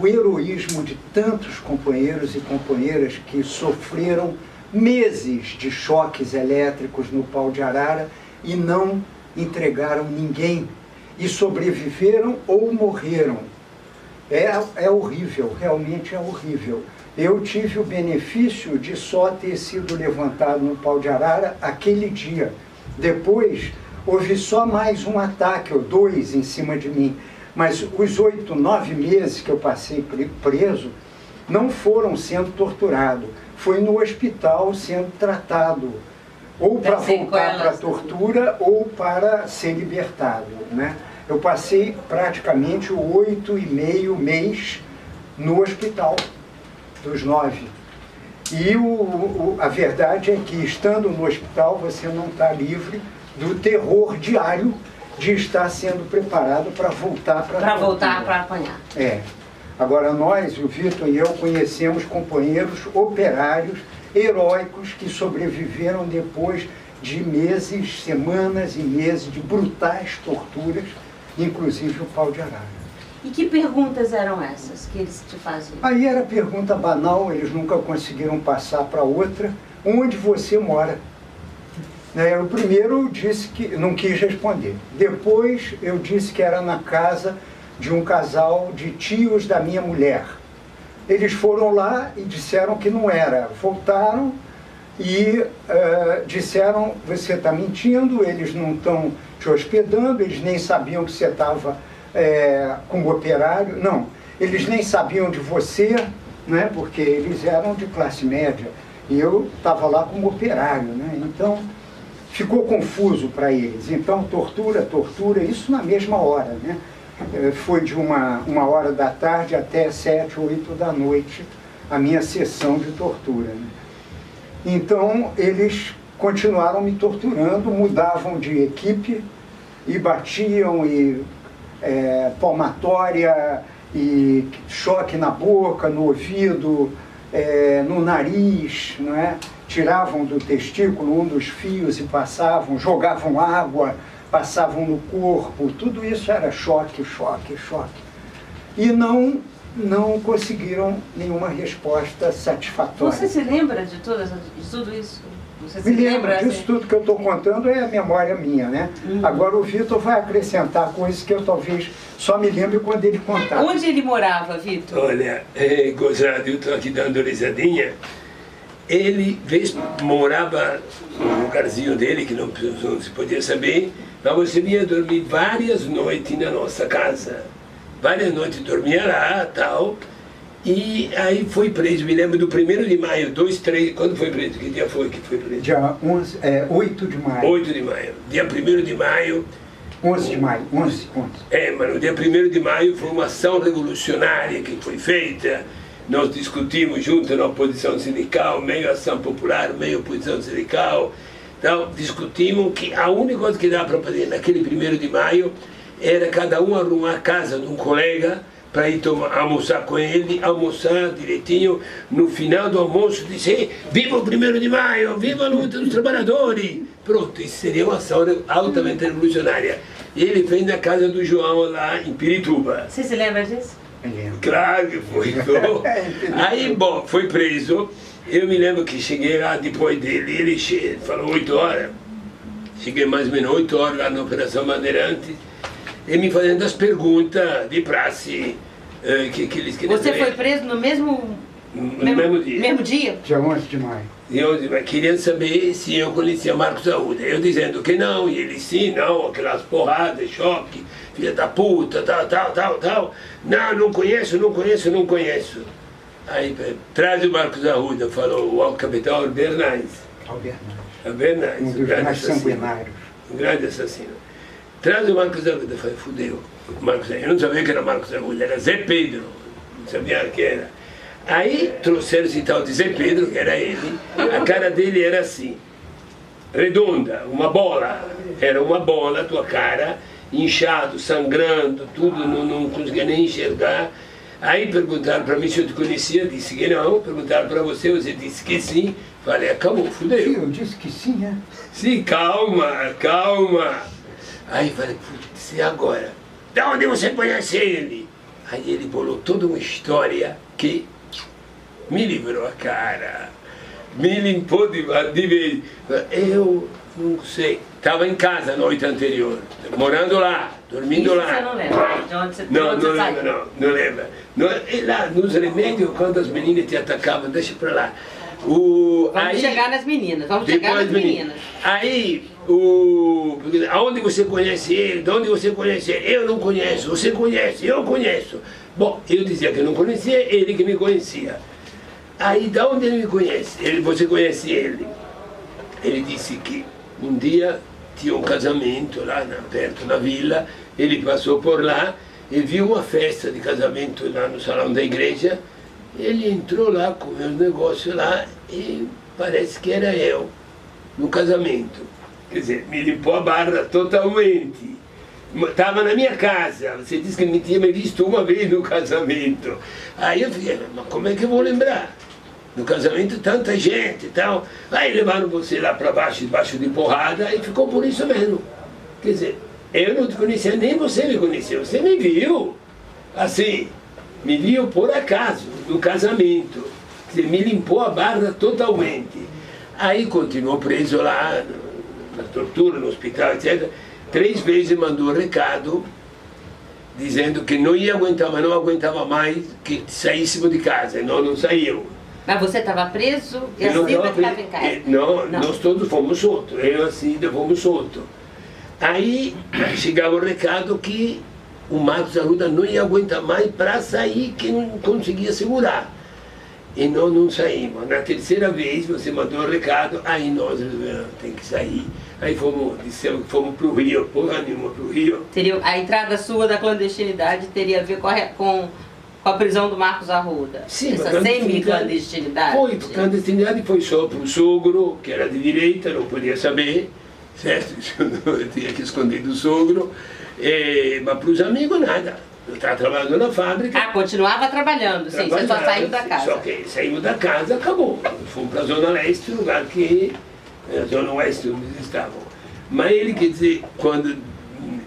o heroísmo de tantos companheiros e companheiras que sofreram meses de choques elétricos no pau de arara e não entregaram ninguém, e sobreviveram ou morreram. É horrível, realmente é horrível. Eu tive o benefício de só ter sido levantado no pau de arara aquele dia. Depois, houve só mais um ataque, ou 2, em cima de mim. Mas os 8, 9 meses que eu passei preso não foram sendo torturado. Foi no hospital sendo tratado, ou para voltar para a tortura, ou para ser libertado, né? Eu passei praticamente 8,5 mês no hospital, dos 9. E a verdade é que, estando no hospital, você não está livre do terror diário de estar sendo preparado para voltar para apanhar. Agora nós, o Vitor e eu, conhecemos companheiros operários heróicos que sobreviveram depois de meses, semanas e meses de brutais torturas, inclusive o pau de arara. E que perguntas eram essas que eles te faziam? Aí era pergunta banal, eles nunca conseguiram passar para outra. Onde você mora? O primeiro eu disse que não quis responder. Depois eu disse que era na casa de um casal de tios da minha mulher. Eles foram lá e disseram que não era. Voltaram e disseram: você está mentindo, eles não estão te hospedando, eles nem sabiam que você estava como operário. Não, eles nem sabiam de você, né, porque eles eram de classe média. E eu estava lá como operário, né? Então ficou confuso para eles. Então, tortura, isso na mesma hora, né? Foi de uma hora da tarde até 7, 8 da noite a minha sessão de tortura, né? Então, eles continuaram me torturando, mudavam de equipe e batiam, e palmatória, e choque na boca, no ouvido, no nariz, não é? Tiravam do testículo um dos fios e passavam, jogavam água, passavam no corpo. Tudo isso era choque. E não conseguiram nenhuma resposta satisfatória. Você se lembra de tudo isso? Você se Me lembro lembra disso tudo que eu estou contando, é a memória minha, né? Agora o Vitor vai acrescentar coisas que eu talvez só me lembre quando ele contar. Onde ele morava, Vitor? Olha, gozado, eu estou aqui dando risadinha. ele morava num lugarzinho dele que não se podia saber, mas você vinha dormir várias noites na nossa casa. Várias noites dormia lá, tal, e aí foi preso. Me lembro do 1º de maio, 2, 3, quando foi preso? Que dia foi que foi preso? Dia 8 de maio. 8 de maio. Dia 1º de maio. 11 de maio, 11. Mas no dia 1º de maio foi uma ação revolucionária que foi feita. Nós discutimos junto na oposição sindical, meio ação popular, meio oposição sindical. Então, discutimos que a única coisa que dá para fazer naquele 1º de maio era cada um arrumar a casa de um colega para ir almoçar com ele, almoçar direitinho. No final do almoço, dizer: viva o 1º de maio, viva a luta dos trabalhadores. Pronto, isso seria uma ação altamente revolucionária. Ele fez na casa do João, lá em Pirituba. Você se lembra disso? Claro que foi. Aí, bom, foi preso. Eu me lembro que cheguei lá depois dele, ele falou 8 horas. Cheguei mais ou menos 8 horas lá na Operação Bandeirantes. E me fazendo as perguntas de praxe que eles queriam. Você foi preso no mesmo dia? Mesmo dia? Dia 11 de maio. Queriam saber se eu conhecia Marcos Arruda. Eu dizendo que não, e ele sim, não, aquelas porradas, choque, filha da puta, tal. Não conheço. Aí, traz o Marcos Arruda, falou o capitão Albernaz. Albernaz, um dos mais sanguinários. Um grande assassino. Traz o Marcos Arruda. Eu falei, fudeu. Eu não sabia que era Marcos Arruda, era Zé Pedro. Não sabia que era. Aí trouxeram esse tal de Zé Pedro, que era ele. A cara dele era assim, redonda, uma bola. Era uma bola, tua cara, inchado, sangrando, tudo, não conseguia nem enxergar. Aí perguntaram para mim se eu te conhecia, eu disse que não. Perguntaram para você disse que sim. Falei, acabou, fudeu. Sim, eu disse que sim, é? Sim, calma. Aí falei, putz, e agora? De onde você conhece ele? Aí ele bolou toda uma história que me livrou a cara, me limpou de vez. Eu não sei, estava em casa a noite anterior, morando lá, dormindo lá. Você não lembra? De onde você Não lembra. E lá nos remédios, quando as meninas te atacavam, deixa pra lá. Vamos chegar nas meninas. Aí, aonde você conhece ele? De onde você conhece ele? Eu não conheço, você conhece, eu conheço. Bom, eu dizia que eu não conhecia, ele que me conhecia. Aí, de onde ele me conhece? Você conhece ele? Ele disse que um dia tinha um casamento lá perto na vila, ele passou por lá e viu uma festa de casamento lá no salão da igreja. Ele entrou lá com meus negócios lá e parece que era eu no casamento. Quer dizer, me limpou a barra totalmente. Estava na minha casa, você disse que me tinha me visto uma vez no casamento. Aí eu fiquei, mas como é que eu vou lembrar? No casamento tanta gente e tal. Aí levaram você lá para baixo, debaixo de porrada, e ficou por isso mesmo. Quer dizer, eu não te conhecia, nem você me conheceu, você me viu. Assim, me viu por acaso, no casamento. Quer dizer, me limpou a barra totalmente. Aí continuou preso lá, na tortura, no hospital, etc. 3 vezes mandou recado dizendo que não ia aguentar, mas não aguentava mais que saíssemos de casa. Não saiu. Mas você estava preso e a Silvia estava em casa? Não, nós todos fomos soltos. Eu e a Cida fomos soltos. Aí chegava o recado que o Marcos Arruda não ia aguentar mais para sair, que não conseguia segurar. E nós não saímos. Na 3ª vez você mandou o recado, aí nós tem que sair. Aí dissemos que fomos para o Rio, porra nenhuma para o Rio. A entrada sua da clandestinidade teria a ver com a prisão do Marcos Arruda? Sim, essa semi-clandestinidade? Clandestinidade foi só para o sogro, que era de direita, não podia saber, certo? Eu tinha que esconder do sogro, mas para os amigos nada. Eu estava trabalhando na fábrica. Continuava trabalhando, sim, você só saiu da casa. Só que saímos da casa, acabou. Fomos para a Zona Leste, lugar que... a Zona Oeste onde eles estavam. Mas ele, quer dizer, quando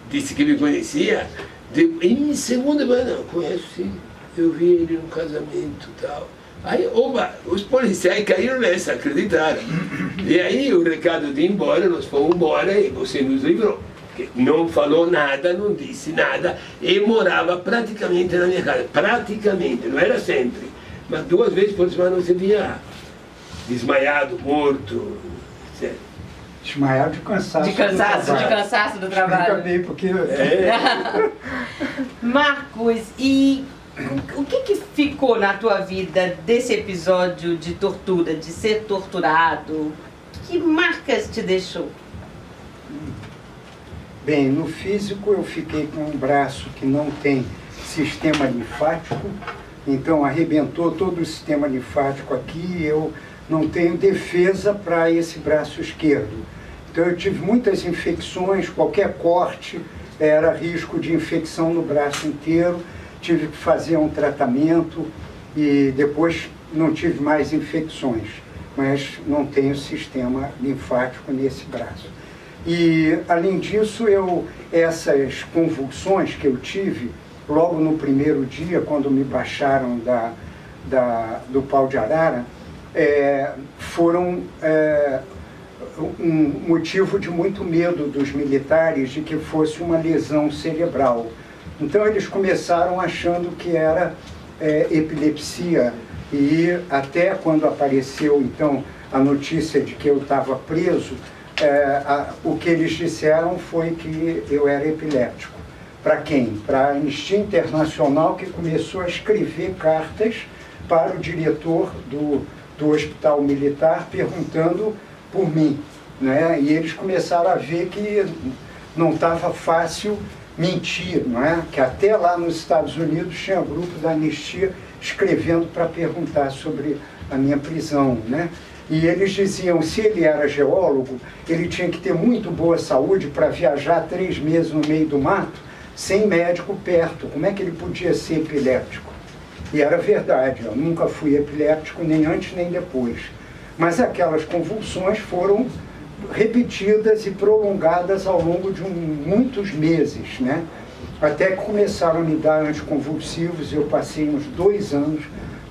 disse que me conhecia, em segunda, mas não, conheço sim. Eu vi ele no casamento e tal. Aí, os policiais caíram nessa, acreditaram. E aí o recado de ir embora, nós fomos embora e você nos livrou. Porque não falou nada, não disse nada, e morava praticamente na minha casa. Praticamente, não era sempre. Mas 2 vezes por semana você vinha lá. desmaiado, morto, etc. Desmaiado de cansaço. De cansaço do trabalho. Bem, porque... Marcos, e o que ficou na tua vida desse episódio de tortura, de ser torturado? Que marcas te deixou? Bem, no físico eu fiquei com um braço que não tem sistema linfático, então arrebentou todo o sistema linfático aqui e eu não tenho defesa para esse braço esquerdo. Então eu tive muitas infecções, qualquer corte era risco de infecção no braço inteiro, tive que fazer um tratamento e depois não tive mais infecções, mas não tenho sistema linfático nesse braço. E, além disso, essas convulsões que eu tive, logo no primeiro dia, quando me baixaram do pau de arara, foram um motivo de muito medo dos militares de que fosse uma lesão cerebral. Então, eles começaram achando que era epilepsia, e até quando apareceu, então, a notícia de que eu estava preso, o que eles disseram foi que eu era epiléptico. Para quem? Para a Anistia Internacional, que começou a escrever cartas para o diretor do hospital militar perguntando por mim, né? E eles começaram a ver que não estava fácil mentir, não é? Que até lá nos Estados Unidos tinha grupo da Anistia escrevendo para perguntar sobre a minha prisão, né? E eles diziam, se ele era geólogo, ele tinha que ter muito boa saúde para viajar 3 meses no meio do mato, sem médico perto. Como é que ele podia ser epiléptico? E era verdade, eu nunca fui epiléptico, nem antes nem depois. Mas aquelas convulsões foram repetidas e prolongadas ao longo de muitos meses, né? Até que começaram a me dar anticonvulsivos, eu passei uns 2 anos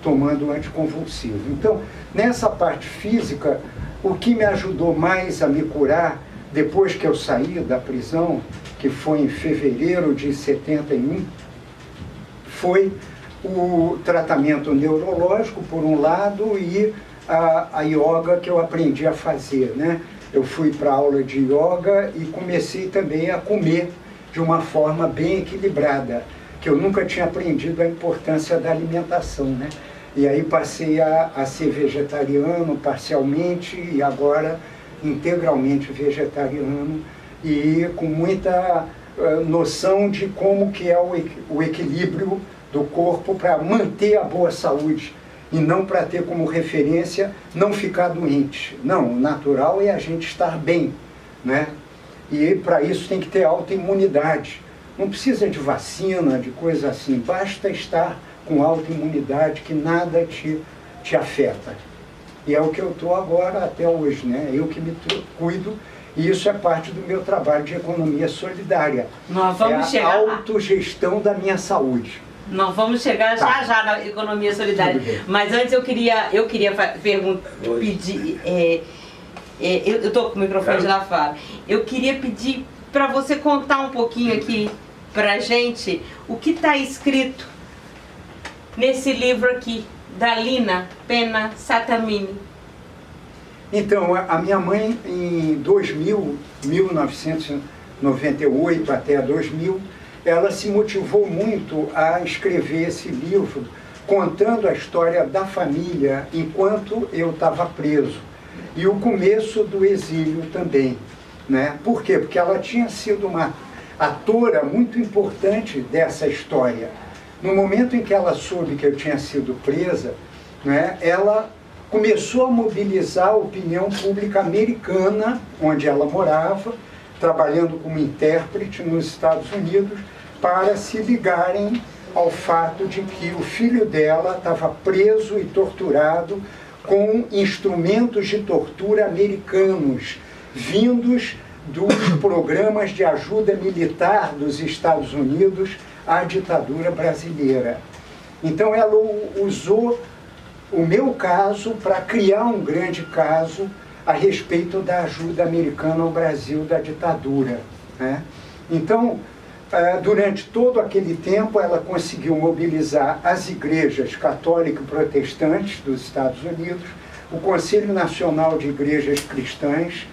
tomando anticonvulsivo. Então, nessa parte física, o que me ajudou mais a me curar, depois que eu saí da prisão, que foi em fevereiro de 71, foi o tratamento neurológico, por um lado, e a yoga que eu aprendi a fazer, né? Eu fui para aula de yoga e comecei também a comer de uma forma bem equilibrada, que eu nunca tinha aprendido a importância da alimentação, né? E aí passei a ser vegetariano parcialmente e agora integralmente vegetariano e com muita noção de como que é o equilíbrio do corpo para manter a boa saúde e não para ter como referência não ficar doente. Não, o natural é a gente estar bem, né? E para isso tem que ter autoimunidade. Não precisa de vacina, de coisa assim, basta estar com autoimunidade que nada te afeta. E é o que eu estou agora até hoje, né? Eu que me cuido, e isso é parte do meu trabalho de economia solidária. Nós vamos chegar a autogestão da minha saute. Nós vamos chegar já na economia solidária. Mas antes eu queria pedir... eu estou com o microfone na fala. Eu queria pedir para você contar um pouquinho aqui para a gente o que está escrito nesse livro aqui, da Lina Pena Satamini. Então, a minha mãe, em 1998 até 2000, ela se motivou muito a escrever esse livro, contando a história da família enquanto eu estava preso. E o começo do exílio também, né? Por quê? Porque ela tinha sido uma atora muito importante dessa história. No momento em que ela soube que eu tinha sido presa, né, ela começou a mobilizar a opinião pública americana, onde ela morava, trabalhando como intérprete nos Estados Unidos, para se ligarem ao fato de que o filho dela estava preso e torturado com instrumentos de tortura americanos, vindos dos programas de ajuda militar dos Estados Unidos à ditadura brasileira. Então ela usou o meu caso para criar um grande caso a respeito da ajuda americana ao Brasil da ditadura, né? Então, durante todo aquele tempo, ela conseguiu mobilizar as igrejas católicas e protestantes dos Estados Unidos, o Conselho Nacional de Igrejas Cristãs,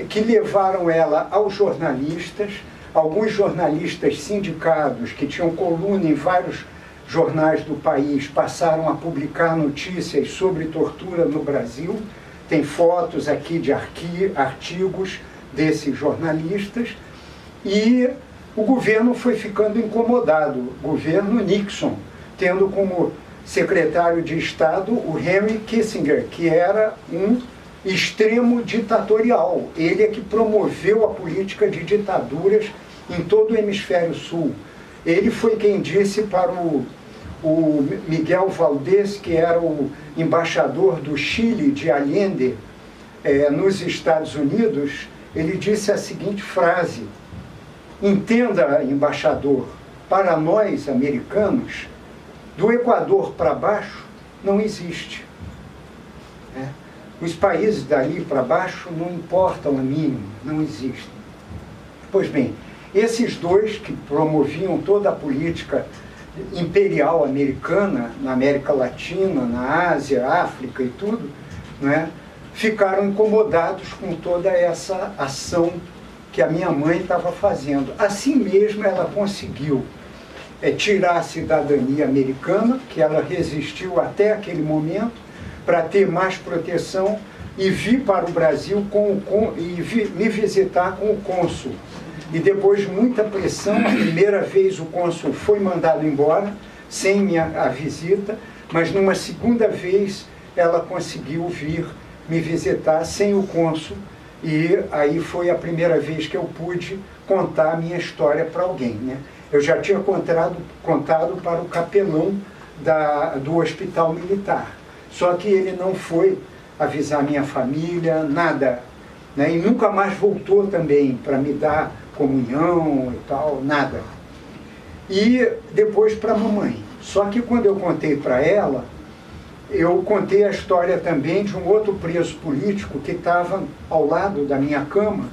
que levaram ela aos jornalistas, alguns jornalistas sindicados que tinham coluna em vários jornais do país passaram a publicar notícias sobre tortura no Brasil. Tem fotos aqui de artigos desses jornalistas, e o governo foi ficando incomodado, o governo Nixon, tendo como secretário de Estado o Henry Kissinger, que era um extremo ditatorial. Ele é que promoveu a política de ditaduras em todo o hemisfério sul. Ele foi quem disse para o Miguel Valdés, que era o embaixador do Chile de Allende nos Estados Unidos, ele disse a seguinte frase: entenda, embaixador, para nós, americanos, do Equador para baixo não existe. Os países dali para baixo não importam a mínimo, não existem. Pois bem, esses dois que promoviam toda a política imperial americana, na América Latina, na Ásia, África e tudo, ficaram incomodados com toda essa ação que a minha mãe estava fazendo. Assim mesmo ela conseguiu tirar a cidadania americana, que ela resistiu até aquele momento, para ter mais proteção, e vir para o Brasil me visitar com o cônsul. E depois de muita pressão, a primeira vez o cônsul foi mandado embora, sem a visita, mas numa segunda vez ela conseguiu vir me visitar sem o cônsul, e aí foi a primeira vez que eu pude contar a minha história para alguém. Eu já tinha contado para o capelão do hospital militar, só que ele não foi avisar minha família, nada, e nunca mais voltou também para me dar comunhão e tal, nada. E depois para a mamãe. Só que quando eu contei para ela, eu contei a história também de um outro preso político que estava ao lado da minha cama,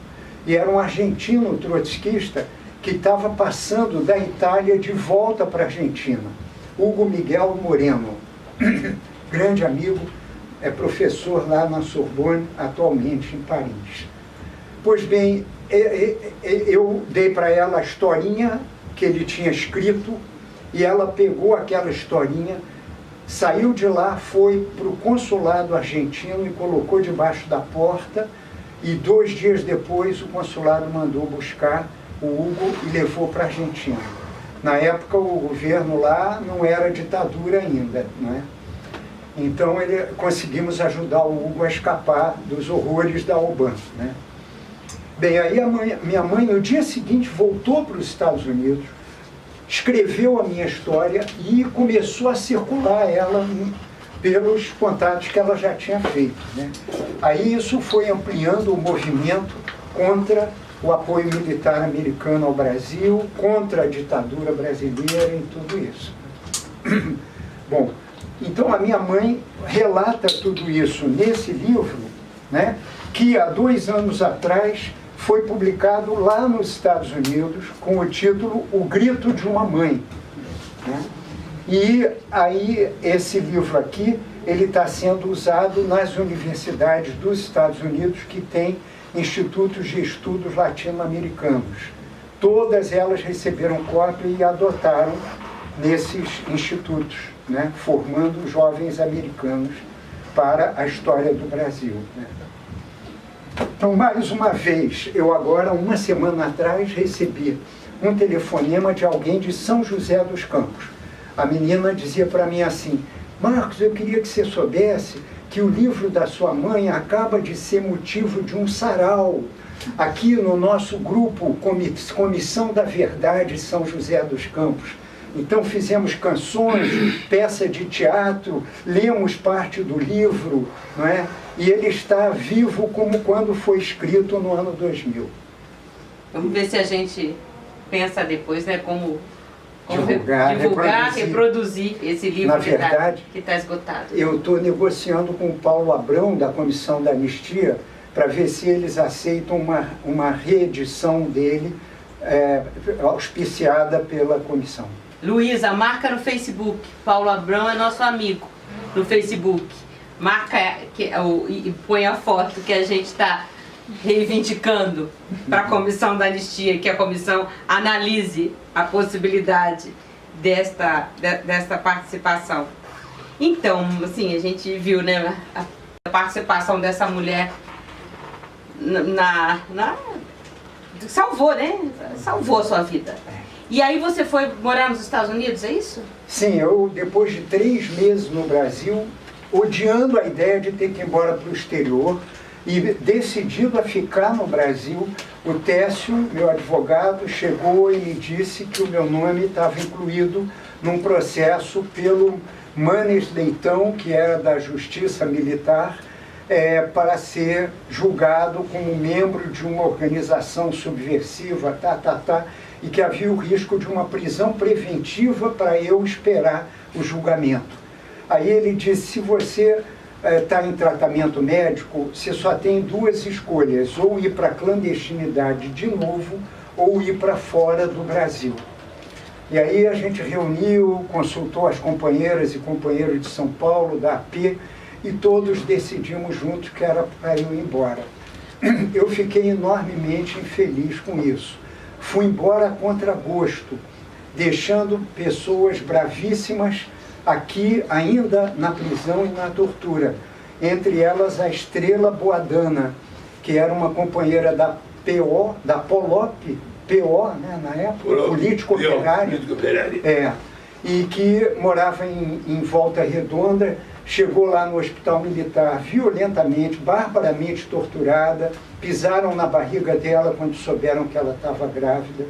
e era um argentino trotskista que estava passando da Itália de volta para a Argentina, Hugo Miguel Moreno, grande amigo, é professor lá na Sorbonne, atualmente em Paris. Pois bem, eu dei para ela a historinha que ele tinha escrito, e ela pegou aquela historinha, saiu de lá, foi para o consulado argentino e colocou debaixo da porta, e 2 dias depois o consulado mandou buscar o Hugo e levou para a Argentina. Na época o governo lá não era ditadura ainda, Então conseguimos ajudar o Hugo a escapar dos horrores da Oban. Bem, aí minha mãe no dia seguinte voltou para os Estados Unidos, escreveu a minha história e começou a circular ela pelos contatos que ela já tinha feito. Aí isso foi ampliando o movimento contra o apoio militar americano ao Brasil, contra a ditadura brasileira e tudo isso. Bom, então a minha mãe relata tudo isso nesse livro, que há 2 anos atrás foi publicado lá nos Estados Unidos com o título O Grito de uma Mãe. E aí esse livro aqui, ele está sendo usado nas universidades dos Estados Unidos que tem institutos de estudos latino-americanos. Todas elas receberam cópia e adotaram nesses institutos, formando jovens americanos para a história do Brasil. Então, mais uma vez, eu agora, 1 semana atrás, recebi um telefonema de alguém de São José dos Campos. A menina dizia para mim assim: Marcos, eu queria que você soubesse que o livro da sua mãe acaba de ser motivo de um sarau aqui no nosso grupo Comissão da Verdade São José dos Campos. Então fizemos canções, peça de teatro, lemos parte do livro, e ele está vivo como quando foi escrito no ano 2000. Vamos ver se a gente pensa depois, como divulgar, reproduzir esse livro. Na verdade, que está esgotado. Eu estou negociando com o Paulo Abrão, da Comissão da Anistia, para ver se eles aceitam uma reedição dele, auspiciada pela comissão. Luísa, marca no Facebook. Paulo Abrão é nosso amigo no Facebook. marca e põe a foto que a gente está reivindicando para a comissão da anistia, que a comissão analise a possibilidade desta participação. Então, assim, a gente viu, né, a participação dessa mulher salvou, né? Salvou a sua vida. E aí você foi morar nos Estados Unidos, é isso? Sim, eu depois de 3 meses no Brasil, odiando a ideia de ter que ir embora para o exterior e decidido a ficar no Brasil, o Técio, meu advogado, chegou e me disse que o meu nome estava incluído num processo pelo Manes Leitão, que era da Justiça Militar, para ser julgado como membro de uma organização subversiva, e que havia o risco de uma prisão preventiva para eu esperar o julgamento. Aí ele disse, se você está em tratamento médico, você só tem 2 escolhas, ou ir para a clandestinidade de novo, ou ir para fora do Brasil. E aí a gente reuniu, consultou as companheiras e companheiros de São Paulo, da AP, e todos decidimos juntos que era para eu ir embora. Eu fiquei enormemente infeliz com isso. Fui embora a contragosto, deixando pessoas bravíssimas aqui ainda na prisão e na tortura. Entre elas a Estrela Boadana, que era uma companheira da PO, da POLOP, PO, né, na época, político operário, e que morava em Volta Redonda, chegou lá no hospital militar violentamente, barbaramente torturada, pisaram na barriga dela quando souberam que ela estava grávida,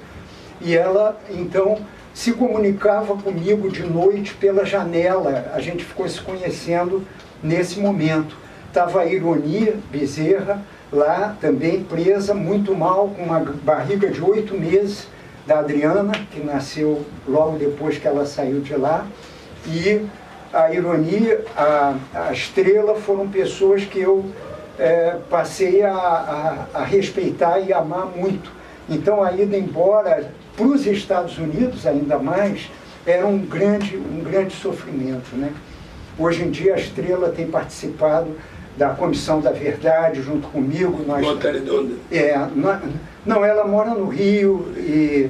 e ela, então, se comunicava comigo de noite pela janela, a gente ficou se conhecendo nesse momento. Estava a Ironia Bezerra, lá também presa, muito mal, com uma barriga de 8 meses, da Adriana, que nasceu logo depois que ela saiu de lá, e a Ironia, a Estrela foram pessoas que eu passei a respeitar e amar muito. Então a ida embora para os Estados Unidos, ainda mais, era um grande sofrimento, né? Hoje em dia a Estrela tem participado da Comissão da Verdade junto comigo. Volta Redonda. Não, ela mora no Rio e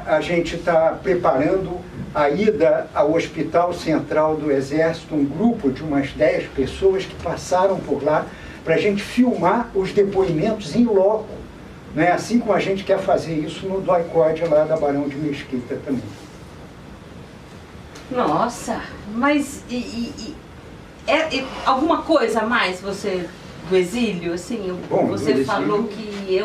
a gente está preparando a ida ao Hospital Central do Exército, um grupo de umas 10 pessoas que passaram por lá, para a gente filmar os depoimentos em loco, né? Assim como a gente quer fazer isso no DOI-CODE lá da Barão de Mesquita também. Nossa, mas alguma coisa a mais você do exílio, assim? Bom, você falou que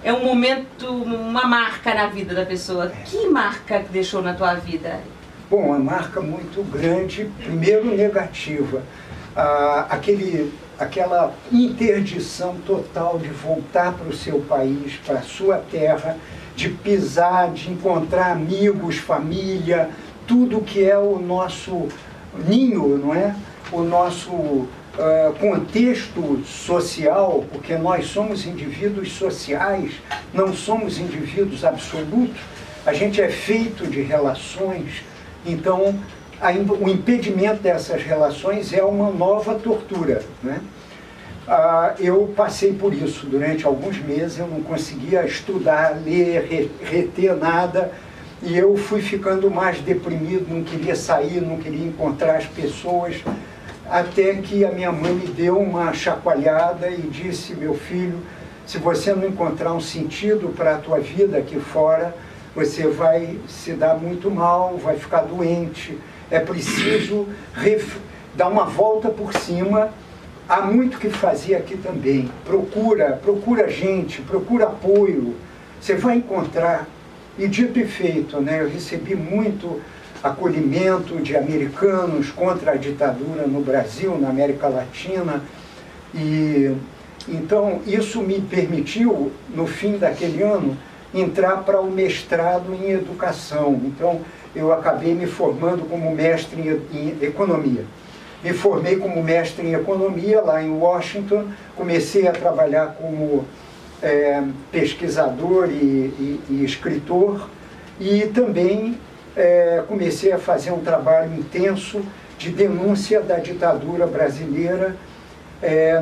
é um momento, uma marca na vida da pessoa. Que marca deixou na tua vida? Bom, uma marca muito grande, primeiro negativa. Aquela interdição total de voltar para o seu país, para a sua terra, de pisar, de encontrar amigos, família, tudo que é o nosso ninho, não é? O nosso contexto social, porque nós somos indivíduos sociais, não somos indivíduos absolutos, a gente é feito de relações, então o impedimento dessas relações é uma nova tortura, né? Eu passei por isso durante alguns meses, eu não conseguia estudar, ler, reter nada, e eu fui ficando mais deprimido, não queria sair, não queria encontrar as pessoas, até que a minha mãe me deu uma chacoalhada e disse, meu filho, se você não encontrar um sentido para a tua vida aqui fora, você vai se dar muito mal, vai ficar doente, é preciso dar uma volta por cima. Há muito que fazer aqui também, procura gente, procura apoio, você vai encontrar. E dito e feito, né? Eu recebi muito acolhimento de americanos contra a ditadura no Brasil, na América Latina, e então isso me permitiu, no fim daquele ano, entrar para o mestrado em educação. Então eu acabei me formando como mestre em economia. Me formei como mestre em economia lá em Washington, comecei a trabalhar como pesquisador e escritor, e também comecei a fazer um trabalho intenso de denúncia da ditadura brasileira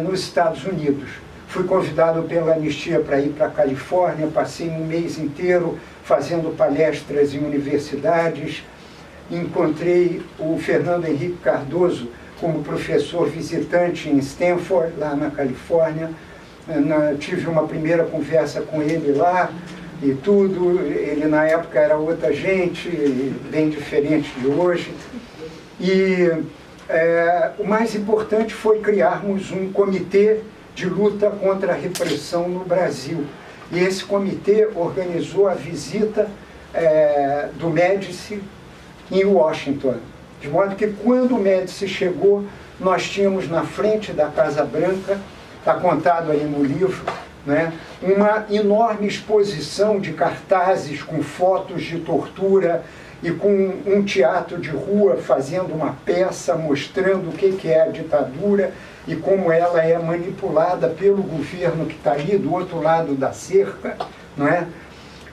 nos Estados Unidos. Fui convidado pela Anistia para ir para a Califórnia, passei um mês inteiro fazendo palestras em universidades, encontrei o Fernando Henrique Cardoso como professor visitante em Stanford, lá na Califórnia. Tive uma primeira conversa com ele lá e tudo. Ele na época era outra gente, bem diferente de hoje. E o mais importante foi criarmos um comitê de luta contra a repressão no Brasil. E esse comitê organizou a visita do Médici em Washington. De modo que quando o Médici chegou, nós tínhamos na frente da Casa Branca, está contado aí no livro, né, uma enorme exposição de cartazes com fotos de tortura e com um teatro de rua fazendo uma peça mostrando o que é a ditadura e como ela é manipulada pelo governo que está ali do outro lado da cerca, não é?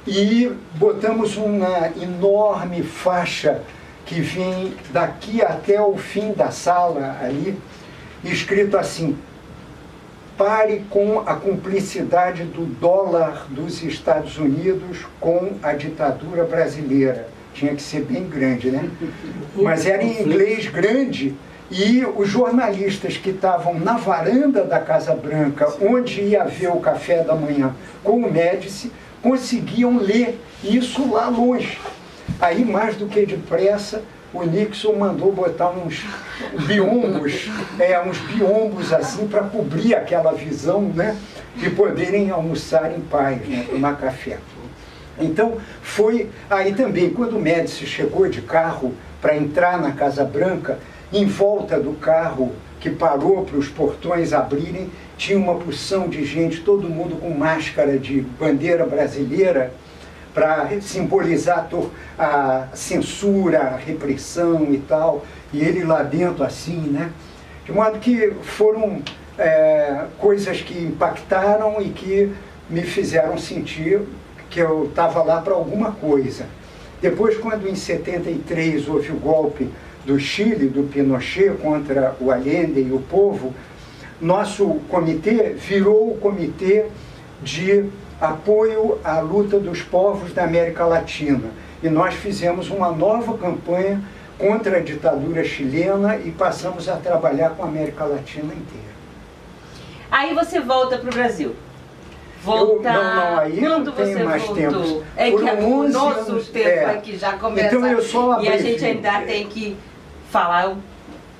E botamos uma enorme faixa que vem daqui até o fim da sala ali, escrito assim: pare com a cumplicidade do dólar dos Estados Unidos com a ditadura brasileira. Tinha que ser bem grande, né? Mas era em inglês grande, e os jornalistas que estavam na varanda da Casa Branca, onde ia haver o café da manhã com o Médici, conseguiam ler isso lá longe. Aí, mais do que depressa, o Nixon mandou botar uns biombos assim para cobrir aquela visão, né, de poderem almoçar em paz, né, tomar café. Então, foi aí também, quando o Médici chegou de carro para entrar na Casa Branca, em volta do carro que parou para os portões abrirem, tinha uma porção de gente, todo mundo com máscara de bandeira brasileira, para simbolizar a censura, a repressão e tal, e ele lá dentro assim, né? De modo que foram coisas que impactaram e que me fizeram sentir que eu estava lá para alguma coisa. Depois, quando em 73 houve o golpe do Chile, do Pinochet, contra o Allende e o povo, nosso comitê virou o Comitê de Apoio à Luta dos Povos da América Latina. E nós fizemos uma nova campanha contra a ditadura chilena e passamos a trabalhar com a América Latina inteira. Aí você volta para o Brasil. Aí quando não tem mais tempo. É que o nosso tempo aqui já começa. Então eu só e a gente ainda tem que falar.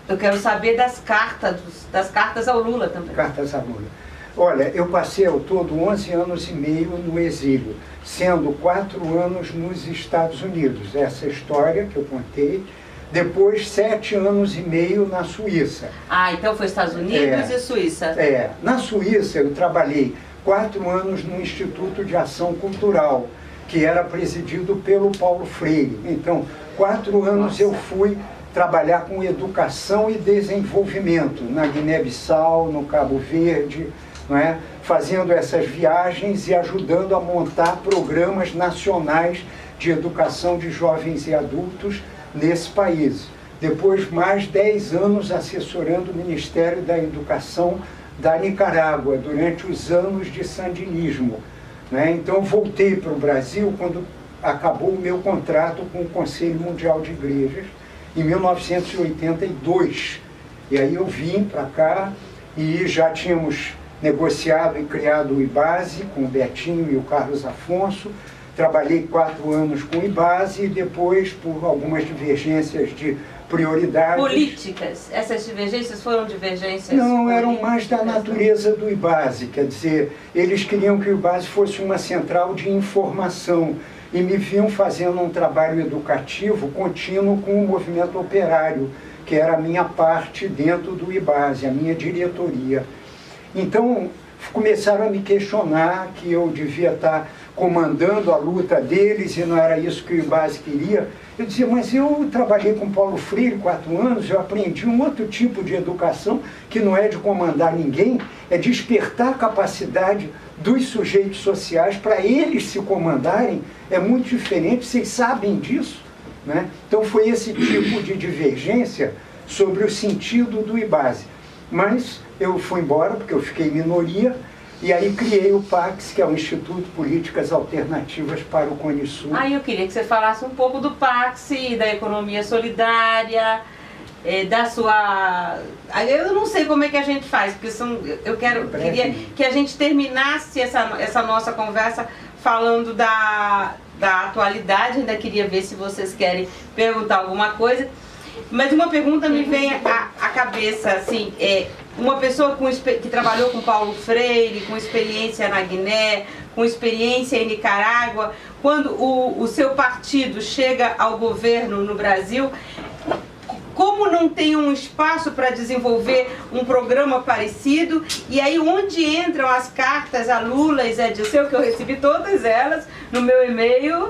Eu quero saber das cartas ao Lula também. Cartas ao Lula. Olha, eu passei ao todo 11 anos e meio no exílio, sendo 4 anos nos Estados Unidos. Essa história que eu contei. Depois, 7 anos e meio na Suíça. Ah, então foi Estados Unidos e Suíça. Na Suíça eu trabalhei 4 anos no Instituto de Ação Cultural, que era presidido pelo Paulo Freire. Então, 4 anos eu fui trabalhar com educação e desenvolvimento na Guiné-Bissau, no Cabo Verde, não é? Fazendo essas viagens e ajudando a montar programas nacionais de educação de jovens e adultos nesse país. Depois, mais 10 anos assessorando o Ministério da Educação da Nicarágua, durante os anos de sandinismo, né? Então, voltei para o Brasil quando acabou o meu contrato com o Conselho Mundial de Igrejas, em 1982. E aí eu vim para cá e já tínhamos negociado e criado o IBASE com o Betinho e o Carlos Afonso. Trabalhei 4 anos com o IBASE e depois, por algumas divergências de prioridades... Políticas? Essas divergências foram divergências? Não, eram mais da natureza do IBASE. Quer dizer, eles queriam que o IBASE fosse uma central de informação e me viam fazendo um trabalho educativo contínuo com o movimento operário, que era a minha parte dentro do IBASE, a minha diretoria. Então, começaram a me questionar que eu devia estar comandando a luta deles e não era isso que o IBASE queria. Eu dizia, mas eu trabalhei com Paulo Freire 4 anos, eu aprendi um outro tipo de educação que não é de comandar ninguém, é despertar a capacidade dos sujeitos sociais para eles se comandarem. É muito diferente, vocês sabem disso, né? Então foi esse tipo de divergência sobre o sentido do IBASE. Mas eu fui embora, porque eu fiquei minoria, e aí criei o PACS, que é o Instituto Políticas Alternativas para o Cone Sul. Eu queria que você falasse um pouco do PACS, da economia solidária, da sua... Eu não sei como é que a gente faz, porque queria que a gente terminasse essa nossa conversa falando da atualidade. Ainda queria ver se vocês querem perguntar alguma coisa. Mas uma pergunta me vem à cabeça, assim, uma pessoa que trabalhou com Paulo Freire, com experiência na Guiné, com experiência em Nicarágua, quando o seu partido chega ao governo no Brasil, como não tem um espaço para desenvolver um programa parecido, e aí onde entram as cartas a Lula e Zé Dirceu, que eu recebi todas elas no meu e-mail,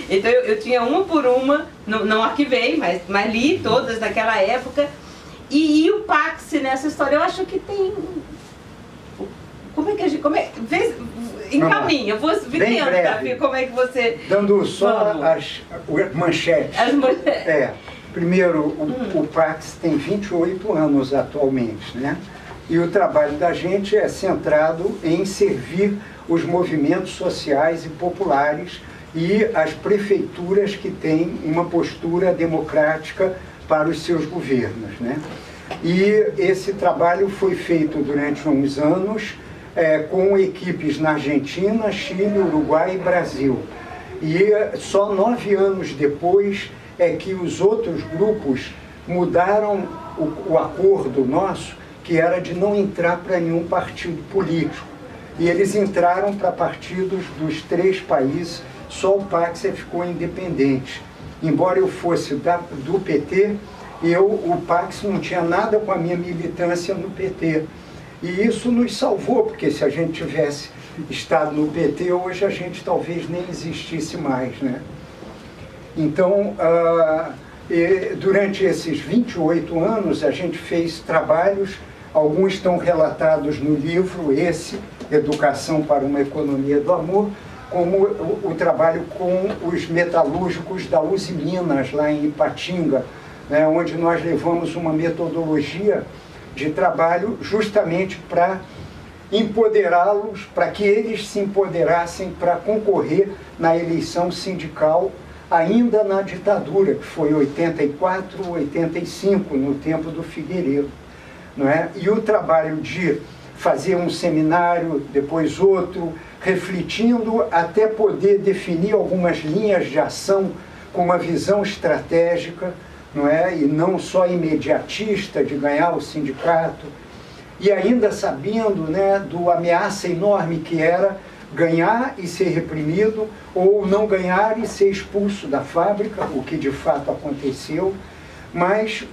então eu tinha uma por uma, não arquivei, mas li todas naquela época, e o PACS nessa história, eu acho que tem... Como é que a gente... encaminha, vou tenta, como é que você... Dando só as manchetes. Primeiro, o PACS tem 28 anos atualmente, né? E o trabalho da gente é centrado em servir os movimentos sociais e populares e as prefeituras que têm uma postura democrática para os seus governos, né? E esse trabalho foi feito durante uns anos com equipes na Argentina, Chile, Uruguai e Brasil. E só 9 anos depois é que os outros grupos mudaram o acordo nosso, que era de não entrar para nenhum partido político. E eles entraram para partidos dos 3 países, só o PACS ficou independente. Embora eu fosse do PT, o PACS não tinha nada com a minha militância no PT. E isso nos salvou, porque se a gente tivesse estado no PT, hoje a gente talvez nem existisse mais, né? Então, durante esses 28 anos, a gente fez trabalhos, alguns estão relatados no livro, Educação para uma Economia do Amor, como o trabalho com os metalúrgicos da Uzi Minas, lá em Ipatinga, né, onde nós levamos uma metodologia de trabalho justamente para empoderá-los, para que eles se empoderassem para concorrer na eleição sindical ainda na ditadura, que foi 84, 85, no tempo do Figueiredo, não é? E o trabalho de fazer um seminário, depois outro, refletindo até poder definir algumas linhas de ação com uma visão estratégica, não é? E não só imediatista de ganhar o sindicato, e ainda sabendo, né, do ameaça enorme que era ganhar e ser reprimido, ou não ganhar e ser expulso da fábrica, o que de fato aconteceu. Mas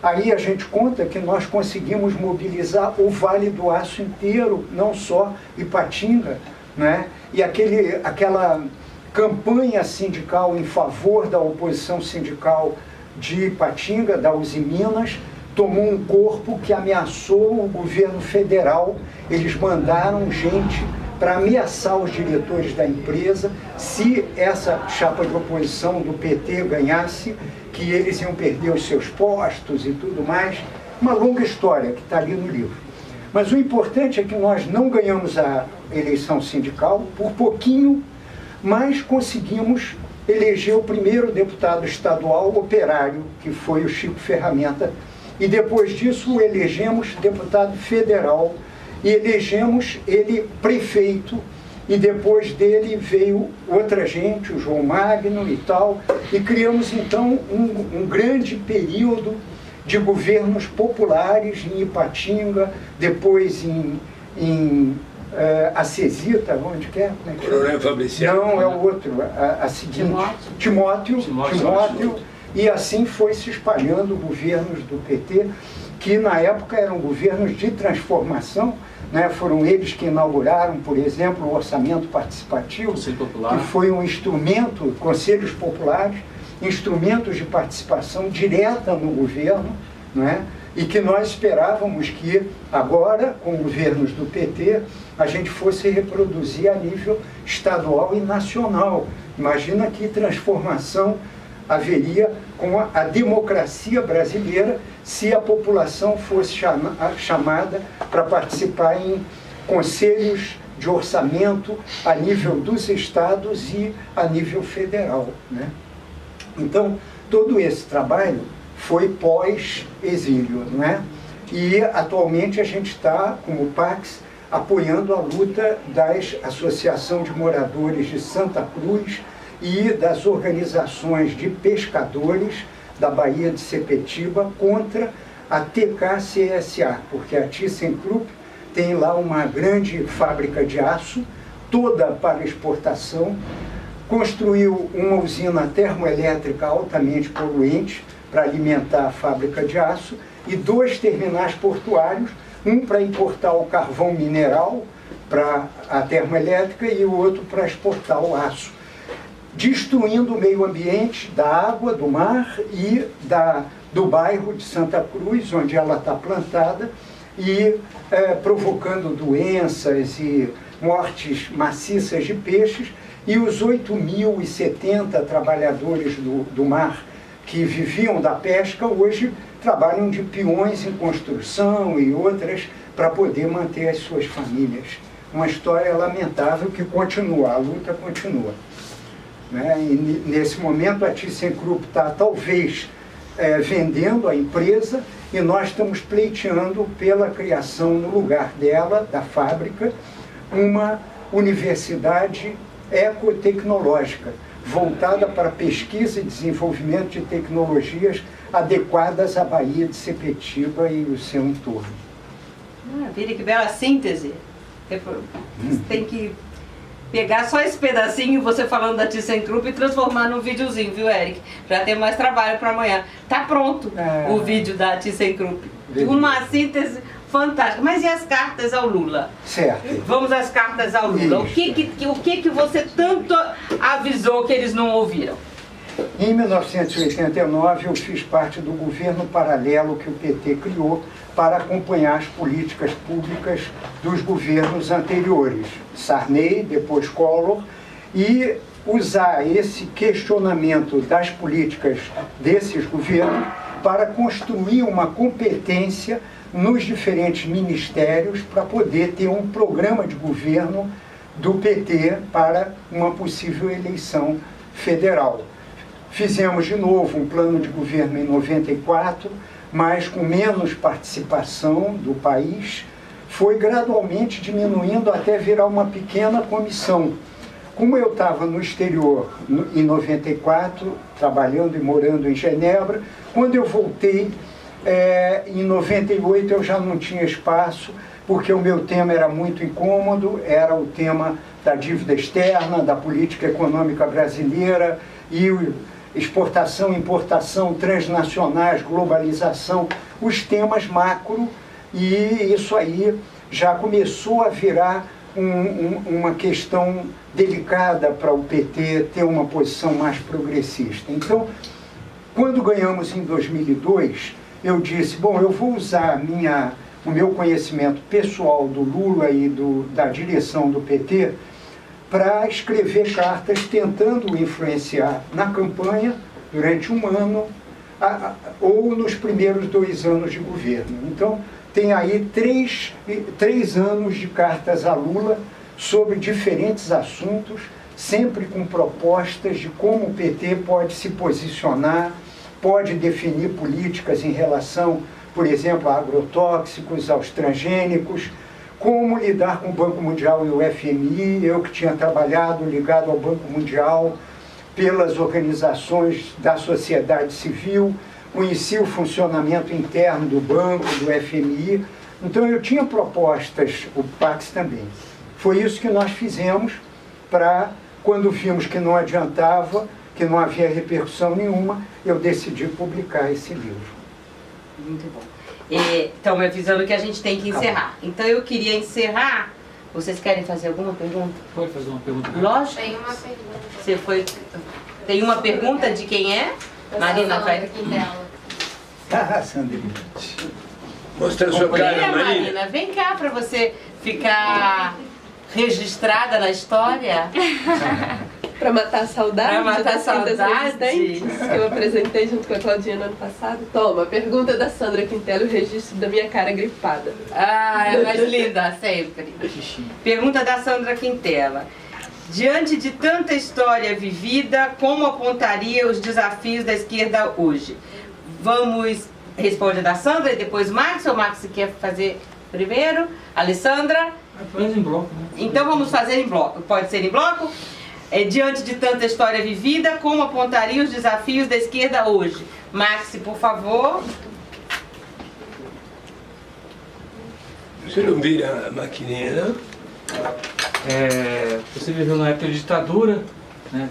aí a gente conta que nós conseguimos mobilizar o Vale do Aço inteiro, não só Ipatinga, né? E aquela campanha sindical em favor da oposição sindical de Ipatinga, da Uzi Minas, tomou um corpo que ameaçou o governo federal. Eles mandaram gente para ameaçar os diretores da empresa, se essa chapa de oposição do PT ganhasse, que eles iam perder os seus postos e tudo mais. Uma longa história que está ali no livro. Mas o importante é que nós não ganhamos a eleição sindical, por pouquinho, mas conseguimos eleger o primeiro deputado estadual operário, que foi o Chico Ferramenta, e depois disso elegemos deputado federal, e elegemos ele prefeito, e depois dele veio outra gente, o João Magno e tal, e criamos então um grande período de governos populares em Ipatinga, depois em Acesita, onde que é? Coronel Fabriciano. Não, é o outro, a seguinte. Timóteo. E assim foi se espalhando governos do PT, que na época eram governos de transformação, né? Foram eles que inauguraram, por exemplo, o orçamento participativo, que foi um instrumento, conselhos populares, instrumentos de participação direta no governo, né? E que nós esperávamos que agora, com governos do PT, a gente fosse reproduzir a nível estadual e nacional. Imagina que transformação haveria com a democracia brasileira se a população fosse chamada para participar em conselhos de orçamento a nível dos estados e a nível federal, né? Então, todo esse trabalho foi pós-exílio, não é? E atualmente a gente está, como Pax, apoiando a luta da Associação de Moradores de Santa Cruz e das organizações de pescadores da Baía de Sepetiba contra a TKCSA, porque a ThyssenKrupp tem lá uma grande fábrica de aço, toda para exportação, construiu uma usina termoelétrica altamente poluente para alimentar a fábrica de aço e 2 terminais portuários, um para importar o carvão mineral para a termoelétrica e o outro para exportar o aço, destruindo o meio ambiente da água, do mar e do bairro de Santa Cruz, onde ela está plantada, e provocando doenças e mortes maciças de peixes, e os 8.070 trabalhadores do mar que viviam da pesca hoje trabalham de peões em construção e outras para poder manter as suas famílias. Uma história lamentável que continua, a luta continua, né? E nesse momento a ThyssenKrupp está talvez vendendo a empresa e nós estamos pleiteando pela criação no lugar dela, da fábrica, uma universidade ecotecnológica, voltada para pesquisa e desenvolvimento de tecnologias adequadas à Baía de Sepetiba e o seu entorno. Maravilha, que bela síntese. Você tem que pegar só esse pedacinho, você falando da ThyssenKrupp, e transformar num videozinho, viu, Eric? Já tem mais trabalho para amanhã. Tá pronto o vídeo da ThyssenKrupp. Uma síntese fantástica. Mas e as cartas ao Lula? Certo. Vamos às cartas ao Lula. Isso. O que você tanto avisou que eles não ouviram? Em 1989, eu fiz parte do governo paralelo que o PT criou para acompanhar as políticas públicas dos governos anteriores, Sarney, depois Collor, e usar esse questionamento das políticas desses governos para construir uma competência nos diferentes ministérios para poder ter um programa de governo do PT para uma possível eleição federal. Fizemos de novo um plano de governo em 94, mas com menos participação do país, foi gradualmente diminuindo até virar uma pequena comissão. Como eu estava no exterior em 94, trabalhando e morando em Genebra, quando eu voltei, em 98 eu já não tinha espaço, porque o meu tema era muito incômodo, era o tema da dívida externa, da política econômica brasileira e exportação, importação, transnacionais, globalização, os temas macro, e isso aí já começou a virar uma questão delicada para o PT ter uma posição mais progressista. Então, quando ganhamos em 2002, eu disse, bom, eu vou usar o meu conhecimento pessoal do Lula e da direção do PT para escrever cartas tentando influenciar na campanha durante um ano ou nos primeiros 2 anos de governo. Então, tem aí 3 anos de cartas a Lula sobre diferentes assuntos, sempre com propostas de como o PT pode se posicionar, pode definir políticas em relação, por exemplo, a agrotóxicos, aos transgênicos, como lidar com o Banco Mundial e o FMI, eu que tinha trabalhado ligado ao Banco Mundial, pelas organizações da sociedade civil, conheci o funcionamento interno do banco, do FMI, então eu tinha propostas, o Pax também. Foi isso que nós fizemos para, quando vimos que não adiantava, que não havia repercussão nenhuma, eu decidi publicar esse livro. Muito bom. Estão me avisando que a gente tem que encerrar. Então eu queria encerrar. Vocês querem fazer alguma pergunta? Pode fazer uma pergunta. Lógico. Tem uma pergunta. Tem uma pergunta de quem é? Marina, vai. Sandrinha. Mostra a sua cara, Marina. Vem cá para você ficar registrada na história. Para matar a saudade, Pra matar a das Quintas saudade. Resistentes, que eu apresentei junto com a Claudinha no ano passado. Toma, pergunta da Sandra Quintela, o registro da minha cara gripada. Ah, é mais linda, sempre. Pergunta da Sandra Quintela. Diante de tanta história vivida, como apontaria os desafios da esquerda hoje? Vamos responder da Sandra e depois o Marcos, ou o Marcos quer fazer primeiro? Alessandra? Faz em bloco, né? Então vamos fazer em bloco. Pode ser em bloco? Diante de tanta história vivida, como apontaria os desafios da esquerda hoje? Maxi, por favor. Você não vira a maquininha, não? Você viveu na época de ditadura, né,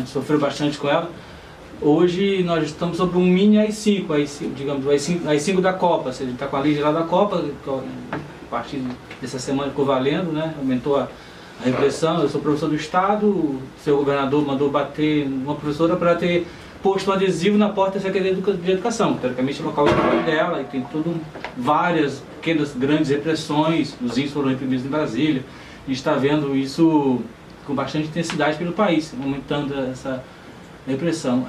sofreu bastante com ela. Hoje nós estamos sobre um mini AI-5, digamos, o AI-5 da Copa. Você está com a Lígia lá da Copa, a partir dessa semana ficou valendo, né, aumentou a repressão. Eu sou professor do Estado, o seu governador mandou bater uma professora para ter posto um adesivo na porta da Secretaria de Educação, teoricamente é o local de trabalho dela, e tem várias pequenas, grandes repressões, os índices foram reprimidos em Brasília. A gente está vendo isso com bastante intensidade pelo país, aumentando essa repressão.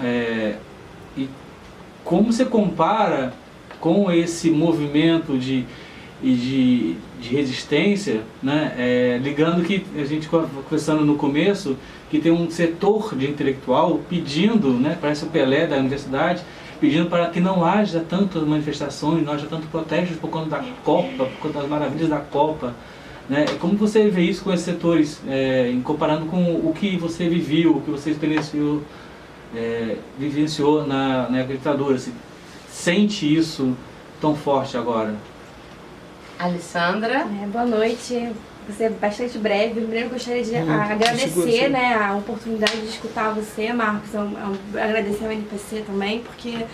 E como você compara com esse movimento de resistência, né? Ligando que a gente conversando no começo, que tem um setor de intelectual pedindo, né? Parece o Pelé da universidade, pedindo para que não haja tantas manifestações, não haja tanto protesto por conta da Copa, por conta das maravilhas da Copa. Né? Como você vê isso com esses setores, comparando com o que você viveu, o que você vivenciou na ditadura? Você sente isso tão forte agora? Alessandra? Boa noite. Vou ser bastante breve. Primeiro gostaria de agradecer, né, a oportunidade de escutar você, Marcos. Agradecer ao NPC também, porque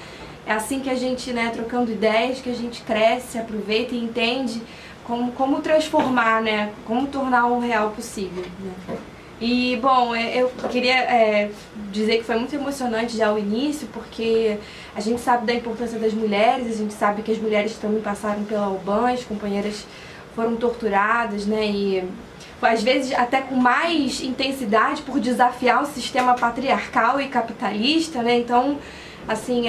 é assim que a gente, né, trocando ideias, que a gente cresce, aproveita e entende como transformar, né, como tornar o real possível, né. E, bom, eu queria dizer que foi muito emocionante já o início, porque a gente sabe da importância das mulheres, a gente sabe que as mulheres também passaram pela Alban, as companheiras foram torturadas, né, e às vezes até com mais intensidade por desafiar o sistema patriarcal e capitalista, né, então, assim,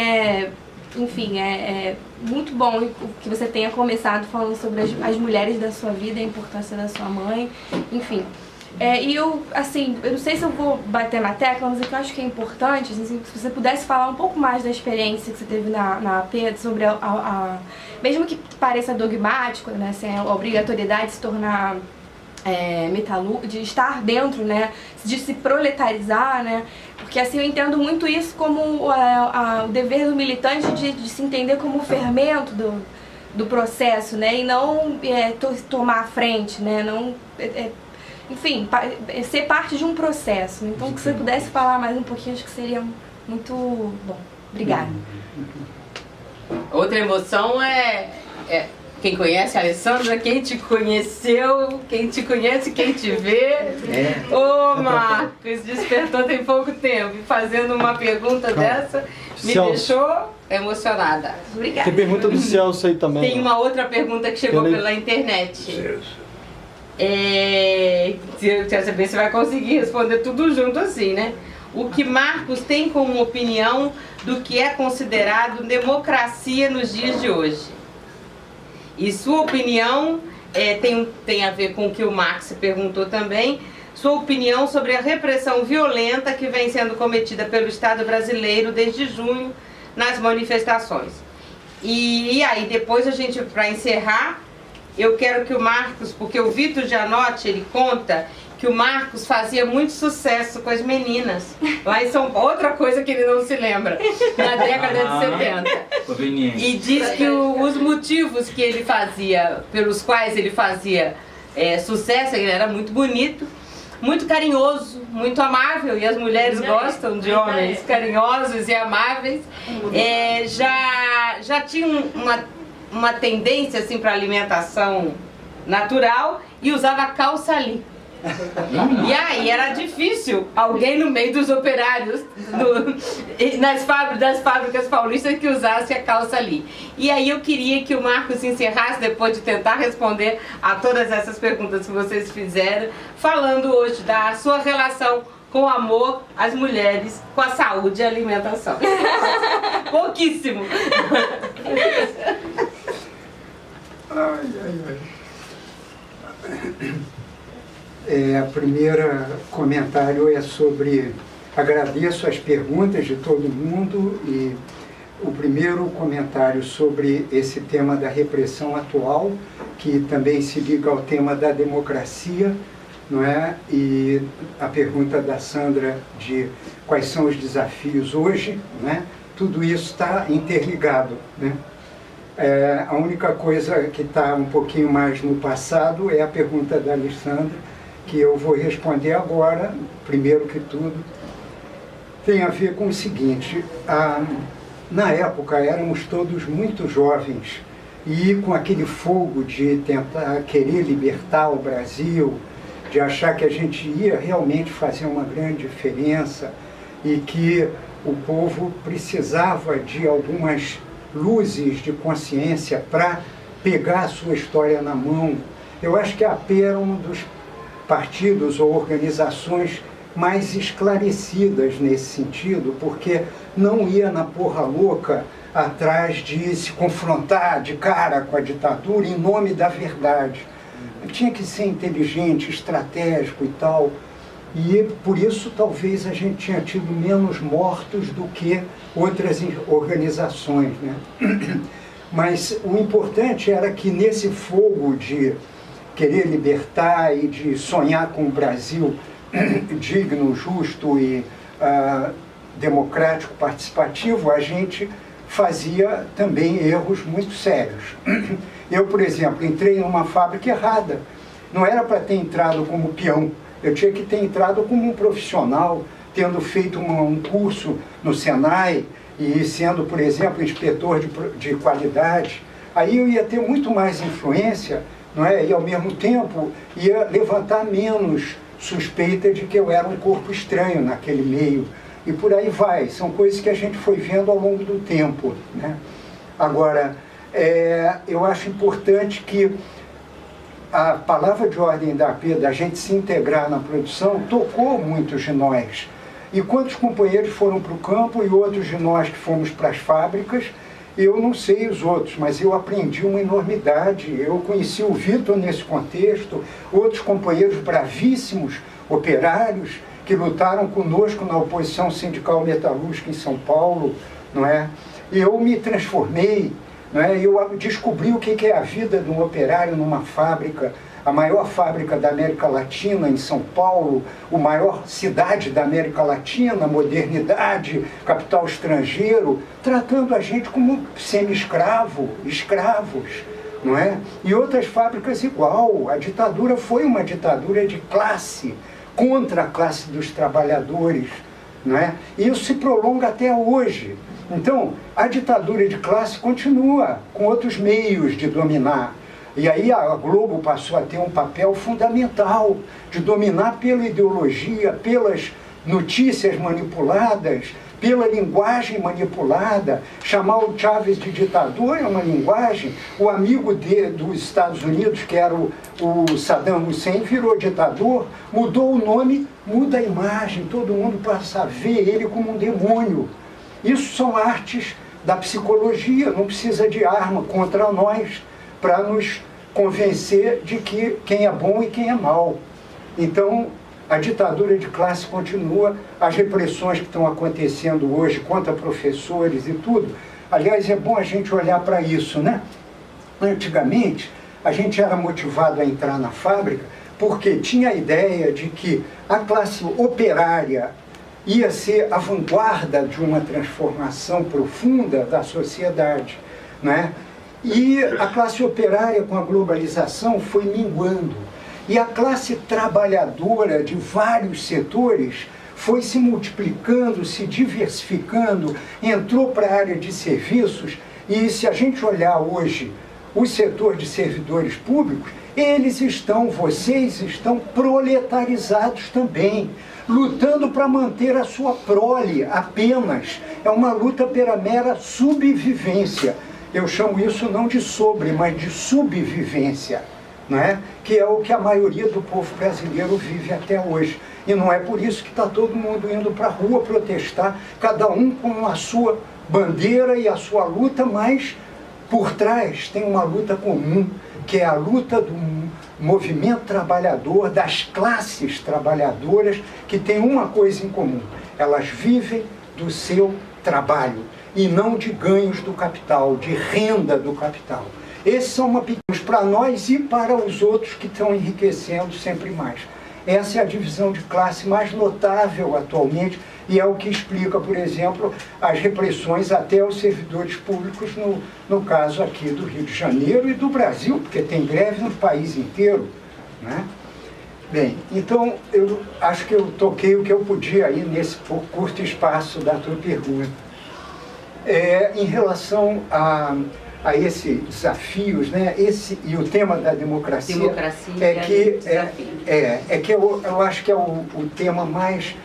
enfim, é muito bom que você tenha começado falando sobre as mulheres da sua vida, a importância da sua mãe, enfim. E eu não sei se eu vou bater na tecla, mas o que eu acho que é importante, assim, se você pudesse falar um pouco mais da experiência que você teve na AP, sobre mesmo que pareça dogmático, né, assim, a obrigatoriedade de se tornar de estar dentro, né, de se proletarizar, né, porque assim eu entendo muito isso como o dever do militante de se entender como o fermento do processo, né, e não tomar a frente, né, não... enfim, ser parte de um processo. Então, que você pudesse falar mais um pouquinho, acho que seria muito bom. Obrigada. Outra emoção é quem conhece a Alessandra, quem te conheceu, quem te conhece, quem te vê. Ô, Marcos, despertou tem pouco tempo. E fazendo uma pergunta dessa, me deixou emocionada. Obrigada. Tem pergunta do Celso aí também. Tem uma outra pergunta que chegou pela internet. Eu quero saber se vai conseguir responder tudo junto assim, né? O que Marcos tem como opinião do que é considerado democracia nos dias de hoje? E sua opinião tem a ver com o que o Max perguntou também, sua opinião sobre a repressão violenta que vem sendo cometida pelo Estado brasileiro desde junho nas manifestações. E aí depois a gente, para encerrar, eu quero que o Marcos, porque o Vitor Gianotti, ele conta que o Marcos fazia muito sucesso com as meninas. Lá em São Paulo, outra coisa que ele não se lembra, na década de 70. E diz que os motivos que ele fazia, pelos quais ele fazia sucesso, ele era muito bonito, muito carinhoso, muito amável, e as mulheres gostam de homens carinhosos e amáveis. Já tinha uma tendência assim para alimentação natural e usava calça ali. E aí era difícil alguém no meio dos operários das fábricas paulistas que usasse a calça ali. E aí eu queria que o Marcos encerrasse, depois de tentar responder a todas essas perguntas que vocês fizeram, falando hoje da sua relação com amor às mulheres, com a saúde e a alimentação. Pouquíssimo. A primeira comentário é sobre... Agradeço as perguntas de todo mundo e o primeiro comentário sobre esse tema da repressão atual, que também se liga ao tema da democracia, não é? E a pergunta da Sandra de quais são os desafios hoje, né? Tudo isso está interligado, né? A única coisa que está um pouquinho mais no passado é a pergunta da Alessandra, que eu vou responder agora, primeiro que tudo. Tem a ver com o seguinte, na época éramos todos muito jovens e com aquele fogo de tentar querer libertar o Brasil, de achar que a gente ia realmente fazer uma grande diferença e que o povo precisava de algumas luzes de consciência para pegar a sua história na mão. Eu acho que a AP era um dos partidos ou organizações mais esclarecidas nesse sentido, porque não ia na porra louca atrás de se confrontar de cara com a ditadura em nome da verdade. Tinha que ser inteligente, estratégico e tal, e por isso talvez a gente tinha tido menos mortos do que outras organizações, né? Mas o importante era que nesse fogo de querer libertar e de sonhar com o Brasil digno, justo e democrático, participativo, a gente fazia também erros muito sérios. Eu, por exemplo, entrei numa fábrica errada. Não era para ter entrado como peão, eu tinha que ter entrado como um profissional, tendo feito um curso no Senai e sendo, por exemplo, inspetor de qualidade. Aí eu ia ter muito mais influência, não é? E ao mesmo tempo ia levantar menos suspeita de que eu era um corpo estranho naquele meio. E por aí vai. São coisas que a gente foi vendo ao longo do tempo, né? Agora, eu acho importante que a palavra de ordem da AP, da gente se integrar na produção, tocou muitos de nós. E quantos companheiros foram para o campo e outros de nós que fomos para as fábricas, eu não sei os outros, mas eu aprendi uma enormidade. Eu conheci o Vitor nesse contexto, outros companheiros bravíssimos, operários, que lutaram conosco na oposição sindical metalúrgica em São Paulo, não é? Eu me transformei, não é? Eu descobri o que é a vida de um operário numa fábrica, a maior fábrica da América Latina, em São Paulo, a maior cidade da América Latina, modernidade, capital estrangeiro, tratando a gente como semi-escravo, escravos, não é? E outras fábricas igual. A ditadura foi uma ditadura de classe, contra a classe dos trabalhadores, não é? E isso se prolonga até hoje. Então, a ditadura de classe continua, com outros meios de dominar. E aí a Globo passou a ter um papel fundamental de dominar pela ideologia, pelas notícias manipuladas, pela linguagem manipulada. Chamar o Chávez de ditador é uma linguagem. O amigo dos Estados Unidos, que era o Saddam Hussein, virou ditador, mudou o nome, muda a imagem, todo mundo passa a ver ele como um demônio. Isso são artes da psicologia, não precisa de arma contra nós para nos convencer de que quem é bom e quem é mal. Então, a ditadura de classe continua, as repressões que estão acontecendo hoje contra professores e tudo. Aliás, é bom a gente olhar para isso, né? Antigamente, a gente era motivado a entrar na fábrica porque tinha a ideia de que a classe operária ia ser a vanguarda de uma transformação profunda da sociedade, né? E a classe operária, com a globalização, foi minguando. E a classe trabalhadora de vários setores foi se multiplicando, se diversificando, entrou para a área de serviços. E se a gente olhar hoje o setor de servidores públicos, vocês estão proletarizados também, lutando para manter a sua prole apenas. É uma luta pela mera subvivência. Eu chamo isso não de mas de subvivência, não é? Que é o que a maioria do povo brasileiro vive até hoje. E não é por isso que está todo mundo indo para a rua protestar, cada um com a sua bandeira e a sua luta, mas por trás tem uma luta comum, que é a luta do movimento trabalhador, das classes trabalhadoras, que tem uma coisa em comum: elas vivem do seu trabalho e não de ganhos do capital, de renda do capital. Esses são uma pequena para nós e para os outros que estão enriquecendo sempre mais. Essa é a divisão de classe mais notável atualmente e é o que explica, por exemplo, as repressões até aos servidores públicos no caso aqui do Rio de Janeiro e do Brasil, porque tem greve no país inteiro, né? Bem, então eu acho que eu toquei o que eu podia aí nesse curto espaço da tua pergunta. Em relação a esses desafios, né? E o tema da democracia é que eu acho que é o tema mais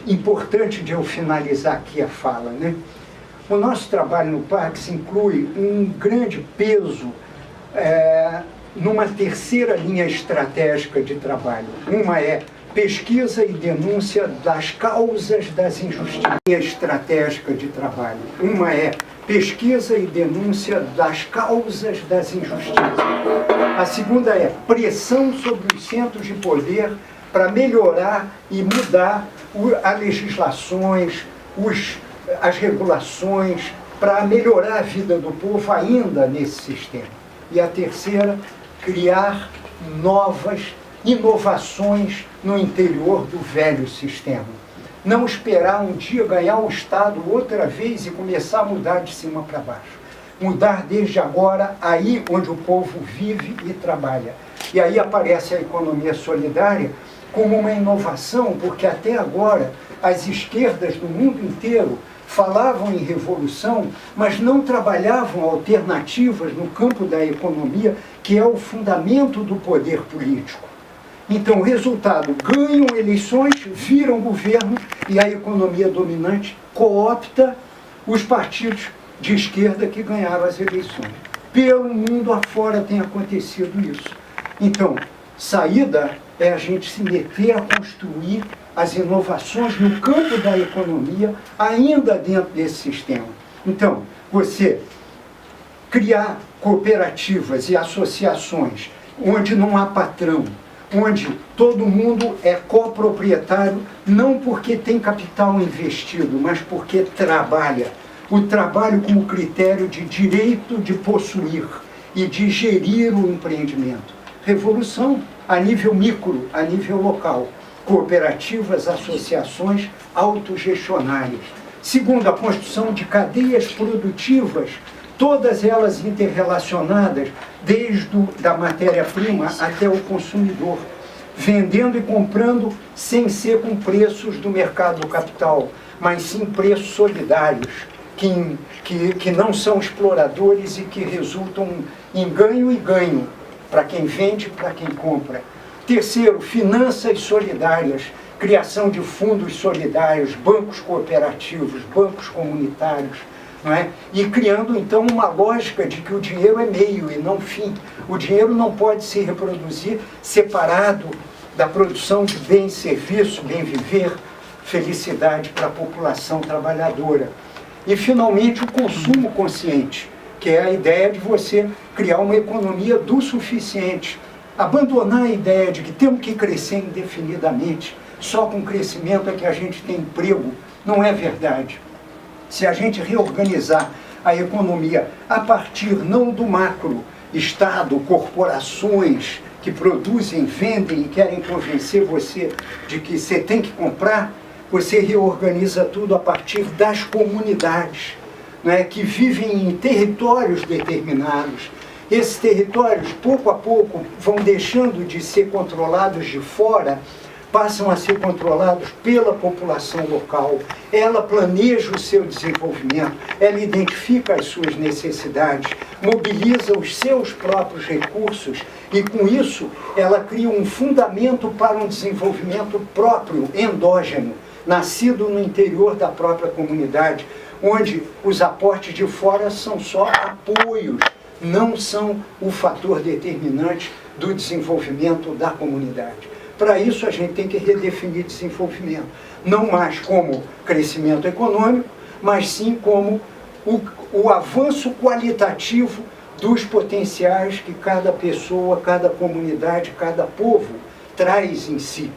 importante de eu finalizar aqui a fala, né? O nosso trabalho no Pax inclui um grande peso numa terceira linha estratégica de trabalho. Uma é pesquisa e denúncia das causas das injustiças. Linha estratégica de trabalho. Uma é pesquisa e denúncia das causas das injustiças. A segunda é pressão sobre os centros de poder para melhorar e mudar as legislações, as regulações, para melhorar a vida do povo ainda nesse sistema. E a terceira, criar novas inovações no interior do velho sistema. Não esperar um dia ganhar o Estado outra vez e começar a mudar de cima para baixo. Mudar desde agora, aí onde o povo vive e trabalha. E aí aparece a economia solidária como uma inovação, porque até agora as esquerdas do mundo inteiro falavam em revolução, mas não trabalhavam alternativas no campo da economia, que é o fundamento do poder político. Então, o resultado, ganham eleições, viram governo e a economia dominante coopta os partidos de esquerda que ganharam as eleições. Pelo mundo afora tem acontecido isso. Então, saída é a gente se meter a construir as inovações no campo da economia, ainda dentro desse sistema. Então, você criar cooperativas e associações onde não há patrão, onde todo mundo é coproprietário, não porque tem capital investido, mas porque trabalha. O trabalho como critério de direito de possuir e de gerir o empreendimento. Revolução a nível micro, a nível local. Cooperativas, associações autogestionárias. Segundo, a construção de cadeias produtivas, todas elas interrelacionadas, desde da matéria-prima até o consumidor, vendendo e comprando sem ser com preços do mercado do capital, mas sim preços solidários, que não são exploradores e que resultam em ganho e ganho, para quem vende e para quem compra. Terceiro, finanças solidárias, criação de fundos solidários, bancos cooperativos, bancos comunitários, não é? E criando, então, uma lógica de que o dinheiro é meio e não fim. O dinheiro não pode se reproduzir separado da produção de bem, serviço, bem viver, felicidade para a população trabalhadora. E, finalmente, o consumo consciente, que é a ideia de você criar uma economia do suficiente. Abandonar a ideia de que temos que crescer indefinidamente, só com crescimento é que a gente tem emprego, não é verdade. Se a gente reorganizar a economia a partir não do macro, Estado, corporações que produzem, vendem e querem convencer você de que você tem que comprar, você reorganiza tudo a partir das comunidades, né, que vivem em territórios determinados. Esses territórios, pouco a pouco, vão deixando de ser controlados de fora, passam a ser controlados pela população local. Ela planeja o seu desenvolvimento, ela identifica as suas necessidades, mobiliza os seus próprios recursos e, com isso, ela cria um fundamento para um desenvolvimento próprio, endógeno, nascido no interior da própria comunidade, onde os aportes de fora são só apoios, não são o fator determinante do desenvolvimento da comunidade. Para isso, a gente tem que redefinir desenvolvimento. Não mais como crescimento econômico, mas sim como o avanço qualitativo dos potenciais que cada pessoa, cada comunidade, cada povo traz em si.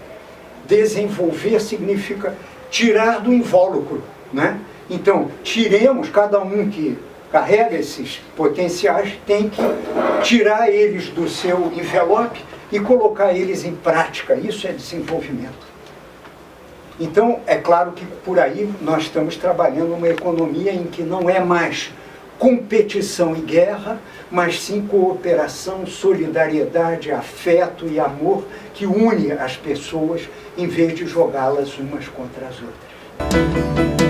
Desenvolver significa tirar do invólucro, né? Então, tiremos, cada um que carrega esses potenciais tem que tirar eles do seu envelope e colocar eles em prática. Isso é desenvolvimento. Então, é claro que por aí nós estamos trabalhando uma economia em que não é mais competição e guerra, mas sim cooperação, solidariedade, afeto e amor que une as pessoas em vez de jogá-las umas contra as outras.